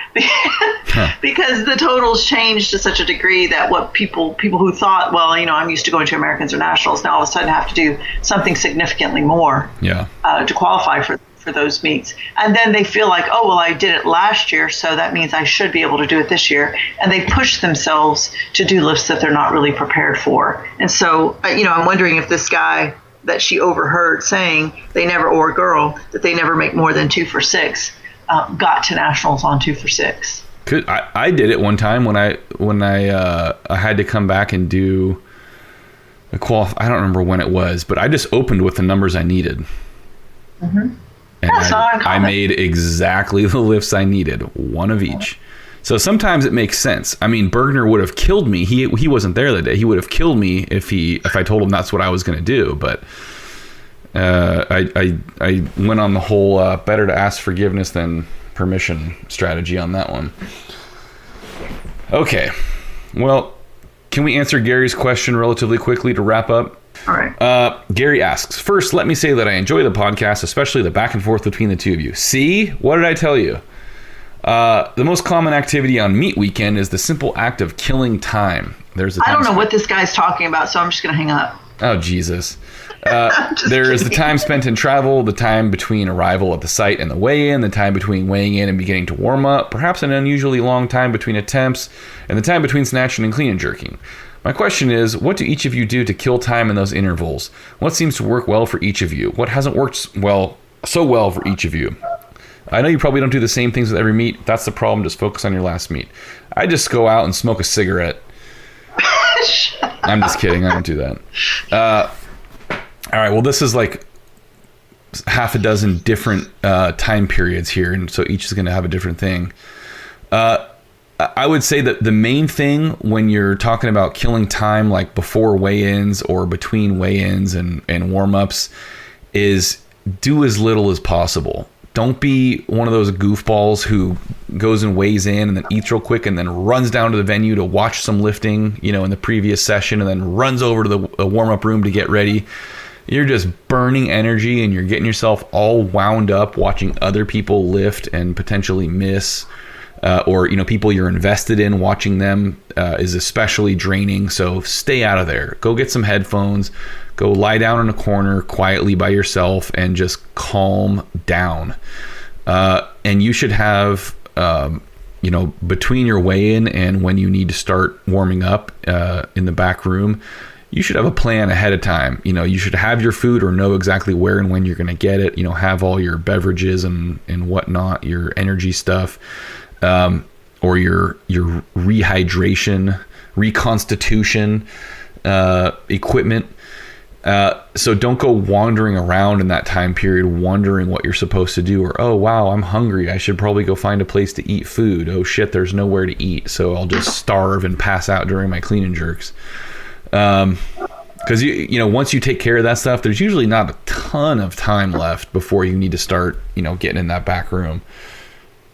Because the totals changed to such a degree that what people who thought, well, I'm used to going to Americans or nationals, now all of a sudden have to do something significantly more to qualify for those meets. And then they feel like, oh, well, I did it last year, so that means I should be able to do it this year. And they push themselves to do lifts that they're not really prepared for. And so, I'm wondering if this guy that she overheard saying or girl, that they never make more than 2 for 6, got to nationals on 2 for 6. I did it one time when I had to come back and do a I don't remember when it was, but I just opened with the numbers I needed. Mm-hmm. And I made exactly the lifts I needed, one of each. So sometimes it makes sense. I mean, Bergner would have killed me. He wasn't there that day. He would have killed me if I told him that's what I was going to do. But I went on the whole better to ask forgiveness than permission strategy on that one. Okay. Well, can we answer Gary's question relatively quickly to wrap up? All right. Gary asks, first, let me say that I enjoy the podcast, especially the back and forth between the two of you. See? What did I tell you? The most common activity on meet weekend is the simple act of killing time. I don't know what this guy's talking about, so I'm just going to hang up. Oh, Jesus. There is the time spent in travel, the time between arrival at the site and the weigh-in, the time between weighing in and beginning to warm up, perhaps an unusually long time between attempts, and the time between snatching and clean and jerking. My question is, what do each of you do to kill time in those intervals? What seems to work well for each of you? What hasn't worked so well for each of you? I know you probably don't do the same things with every meet. That's the problem. Just focus on your last meet. I just go out and smoke a cigarette. I'm just kidding. I don't do that. All right. Well, this is like half a dozen different time periods here, and so each is going to have a different thing. I would say that the main thing when you're talking about killing time, like before weigh-ins or between weigh-ins and warm-ups, is do as little as possible. Don't be one of those goofballs who goes and weighs in and then eats real quick and then runs down to the venue to watch some lifting, in the previous session, and then runs over to the warm-up room to get ready. You're just burning energy and you're getting yourself all wound up watching other people lift and potentially miss. or people you're invested in, watching them is especially draining. So stay out of there. Go get some headphones, go lie down in a corner quietly by yourself and just calm down. And you should have between your weigh-in and when you need to start warming up in the back room, you should have a plan ahead of time. You should have your food or know exactly where and when you're going to get it. Have all your beverages and whatnot, your energy stuff, or your rehydration, reconstitution equipment. So don't go wandering around in that time period wondering what you're supposed to do, or, oh wow, I'm hungry, I should probably go find a place to eat food. Oh shit, there's nowhere to eat, so I'll just starve and pass out during my clean and jerks. Because once you take care of that stuff, there's usually not a ton of time left before you need to start getting in that back room.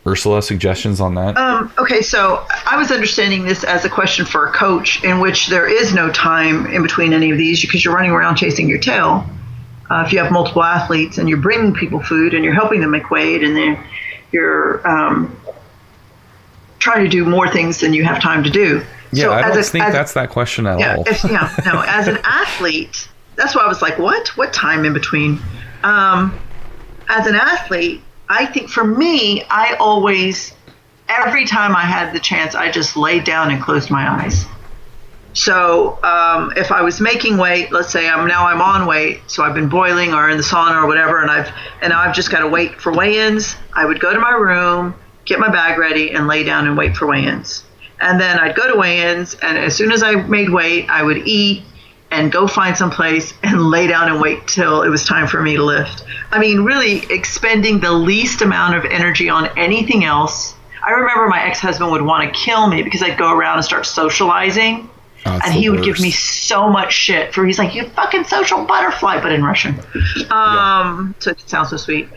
Ursula, suggestions on that? Okay, so I was understanding this as a question for a coach, in which there is no time in between any of these because you're running around chasing your tail. If you have multiple athletes and you're bringing people food and you're helping them make weight, and then you're trying to do more things than you have time to do. Yeah, so I don't think that's that question at all. No, as an athlete, that's why I was like, what time in between? As an athlete, I think for me, I always, every time I had the chance, I just laid down and closed my eyes. So if I was making weight, let's say I'm on weight, so I've been boiling or in the sauna or whatever, and I've just got to wait for weigh-ins, I would go to my room, get my bag ready, and lay down and wait for weigh-ins. And then I'd go to weigh-ins, and as soon as I made weight, I would eat and go find some place and lay down and wait till it was time for me to lift. I mean, really expending the least amount of energy on anything else. I remember my ex-husband would want to kill me because I'd go around and start socializing. And he would give me so much shit for, he's like, you fucking social butterfly, but in Russian. So it sounds so sweet.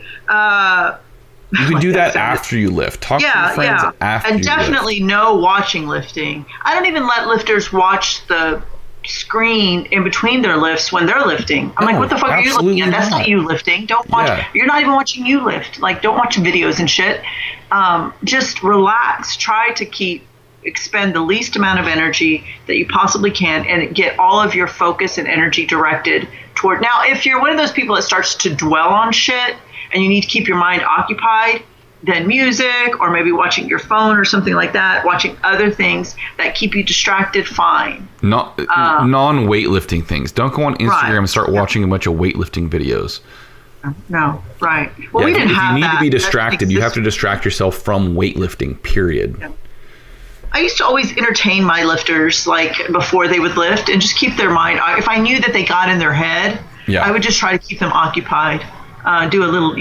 You can do that after you lift. Talk to your friends after you lift. And definitely no watching lifting. I don't even let lifters watch the screen in between their lifts when they're lifting. I'm like, what the fuck are you looking at? That's not you lifting. Don't watch. Yeah. You're not even watching you lift. Like, don't watch videos and shit. Just relax. Try to expend the least amount of energy that you possibly can and get all of your focus and energy directed toward. Now, if you're one of those people that starts to dwell on shit and you need to keep your mind occupied, then music or maybe watching your phone or something like that, watching other things that keep you distracted, fine. Non-weightlifting things. Don't go on Instagram and start watching a bunch of weightlifting videos. No, right. Well, we didn't have that. You need to be distracted. You have to distract yourself from weightlifting, period. Yeah. I used to always entertain my lifters like before they would lift and just keep their mind. If I knew that they got in their head, I would just try to keep them occupied, do a little,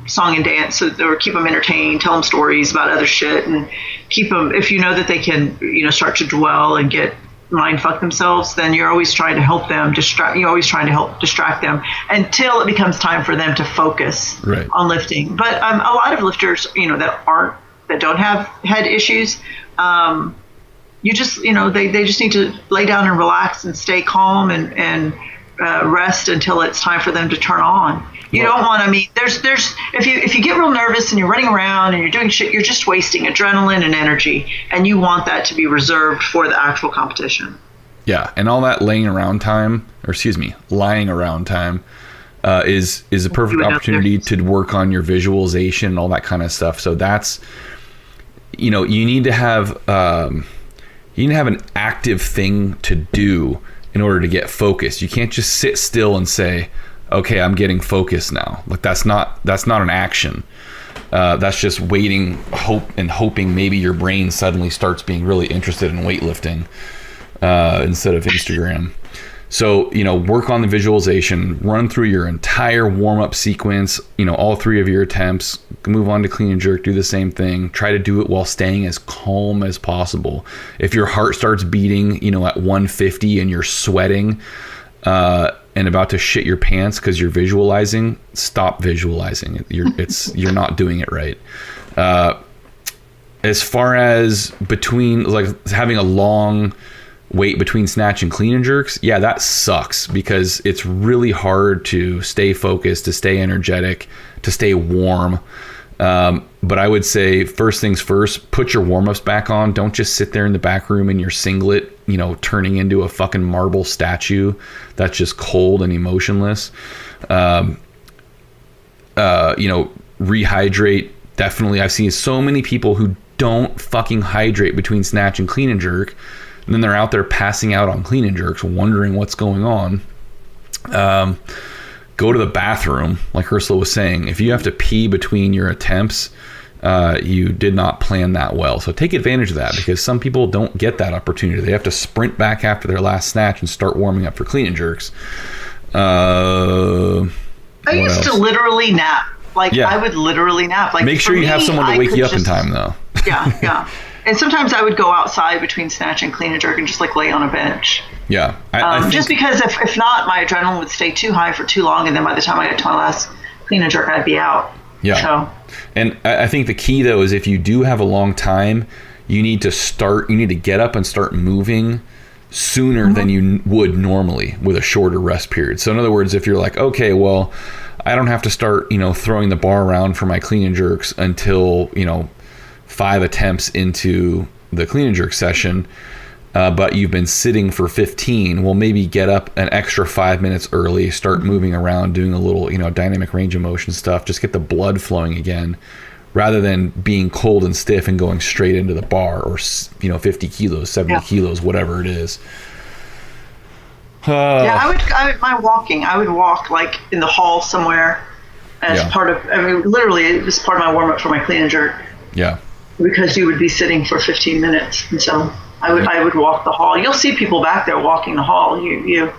song and dance, or keep them entertained, tell them stories about other shit, and keep them. If you know that they can, start to dwell and get mind fuck themselves, then you're always trying to help them distract. You're always trying to help distract them until it becomes time for them to focus on lifting. But a lot of lifters, that don't have head issues, you just, they just need to lay down and relax and stay calm and rest until it's time for them to turn on. You don't want to, there's if you get real nervous and you're running around and you're doing shit, you're just wasting adrenaline and energy, and you want that to be reserved for the actual competition. Yeah, and all that lying around time is a perfect opportunity to work on your visualization and all that kind of stuff. So that's, you need to have an active thing to do in order to get focused. You can't just sit still and say, okay, I'm getting focused now. Like that's not an action. That's just waiting, hoping maybe your brain suddenly starts being really interested in weightlifting instead of Instagram. So, work on the visualization, run through your entire warm-up sequence, all 3 of your attempts, move on to clean and jerk, do the same thing. Try to do it while staying as calm as possible. If your heart starts beating, at 150 and you're sweating and about to shit your pants because you're visualizing, stop visualizing. You're not doing it right. As far as between, like, having a long wait between snatch and clean and jerks, that sucks because it's really hard to stay focused, to stay energetic, to stay warm. But I would say first things first, put your warm-ups back on. Don't just sit there in the back room in your singlet, turning into a fucking marble statue that's just cold and emotionless. Rehydrate. Definitely. I've seen so many people who don't fucking hydrate between snatch and clean and jerk. And then they're out there passing out on clean and jerks, wondering what's going on. Go to the bathroom, like Ursula was saying. If you have to pee between your attempts, you did not plan that well. So take advantage of that, because some people don't get that opportunity. They have to sprint back after their last snatch and start warming up for clean and jerks. I used to literally nap. I would literally nap. Make sure you have someone to wake you up in time, though. Yeah. And sometimes I would go outside between snatch and clean and jerk and just lay on a bench. Yeah. I think, just because if not, my adrenaline would stay too high for too long. And then by the time I got to my last clean and jerk, I'd be out. Yeah. So. And I think the key, though, is if you do have a long time, you need to get up and start moving sooner than you would normally with a shorter rest period. So in other words, if you're like, okay, well, I don't have to start, throwing the bar around for my clean and jerks until, 5 attempts into the clean and jerk session, but you've been sitting for 15, well, maybe get up an extra 5 minutes early, start moving around, doing a little, dynamic range of motion stuff, just get the blood flowing again, rather than being cold and stiff and going straight into the bar, or, 50 kilos, 70 kilos, whatever it is. I would walk in the hall somewhere as part of, literally it was part of my warm up for my clean and jerk. Yeah. Because you would be sitting for 15 minutes. And so I would walk the hall. You'll see people back there walking the hall. You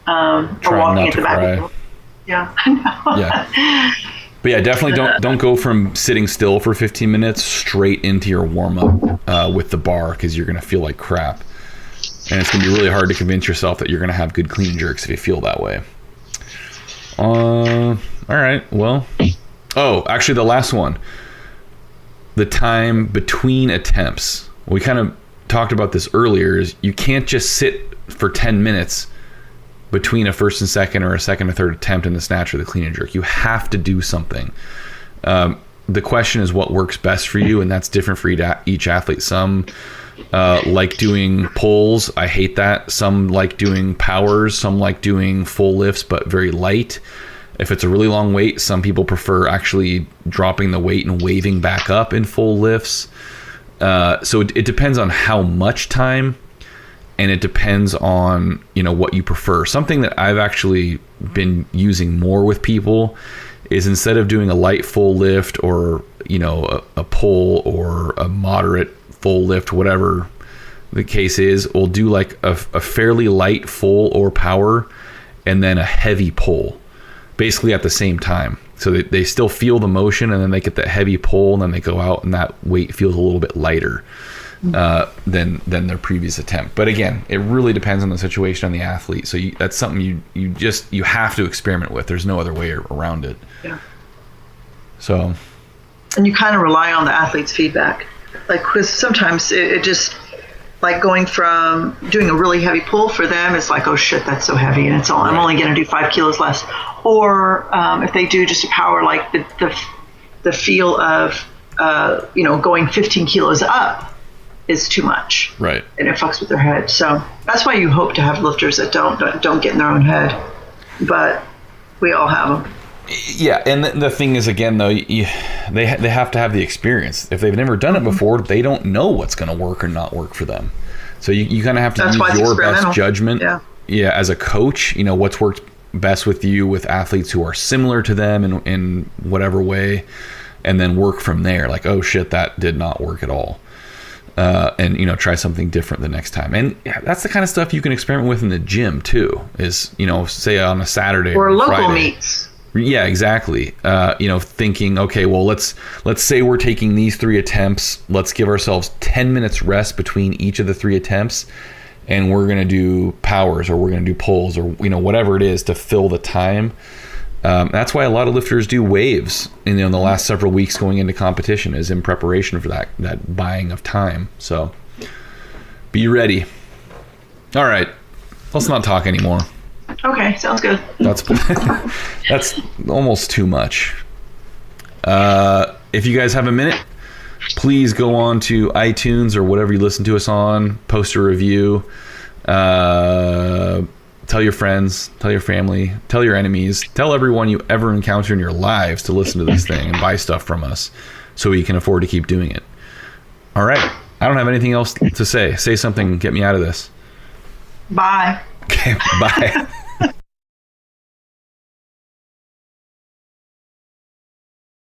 are walking at the back. Yeah, I know. Yeah. But yeah, definitely don't go from sitting still for 15 minutes straight into your warm up with the bar, because you're going to feel like crap. And it's going to be really hard to convince yourself that you're going to have good clean jerks if you feel that way. All right. Well, actually the last one, the time between attempts. We kind of talked about this earlier, is you can't just sit for 10 minutes between a first and second, or a second or third attempt in the snatch or the clean and jerk. You have to do something. The question is what works best for you, and that's different for each athlete. Some like doing pulls. I hate that. Some like doing powers. Some like doing full lifts, but very light. If it's a really long weight, some people prefer actually dropping the weight and waving back up in full lifts. So it depends on how much time, and it depends on, what you prefer. Something that I've actually been using more with people is, instead of doing a light full lift, or, a pull, or a moderate full lift, whatever the case is, we'll do like a fairly light full or power, and then a heavy pull, basically at the same time. So they still feel the motion, and then they get that heavy pull, and then they go out, and that weight feels a little bit lighter than their previous attempt. But again, it really depends on the situation, on the athlete. So that's something you have to experiment with. There's no other way around it. Yeah. So. And you kind of rely on the athlete's feedback. Because sometimes it just, going from doing a really heavy pull for them, it's like, oh shit, that's so heavy, and I'm only going to do 5 kilos less. Or if they do just a power, the feel of going 15 kilos up is too much, right? And it fucks with their head. So that's why you hope to have lifters that don't get in their own head, but we all have them. Yeah, and the thing is, again, though, they have to have the experience. If they've never done it before, they don't know what's going to work or not work for them. So you kind of have to use your best judgment. Yeah, as a coach, what's worked best with you, with athletes who are similar to them in whatever way, and then work from there. Like, oh shit, that did not work at all. And try something different the next time. And that's the kind of stuff you can experiment with in the gym too, is, say on a Saturday or local Friday. Meets. Yeah, exactly. Thinking, okay, well, let's say we're taking these 3 attempts. Let's give ourselves 10 minutes rest between each of the 3 attempts, and we're going to do powers, or we're going to do pulls, or whatever it is to fill the time. That's why a lot of lifters do waves in the last several weeks going into competition, is in preparation for that buying of time. So be ready. All right, let's not talk anymore. Okay, sounds good. That's almost too much. if you guys have a minute, please go on to iTunes or whatever you listen to us on, post a review, tell your friends, tell your family, tell your enemies, tell everyone you ever encounter in your lives to listen to this thing and buy stuff from us so we can afford to keep doing it. All right. I don't have anything else to say. Say something, get me out of this. Bye. Okay, bye.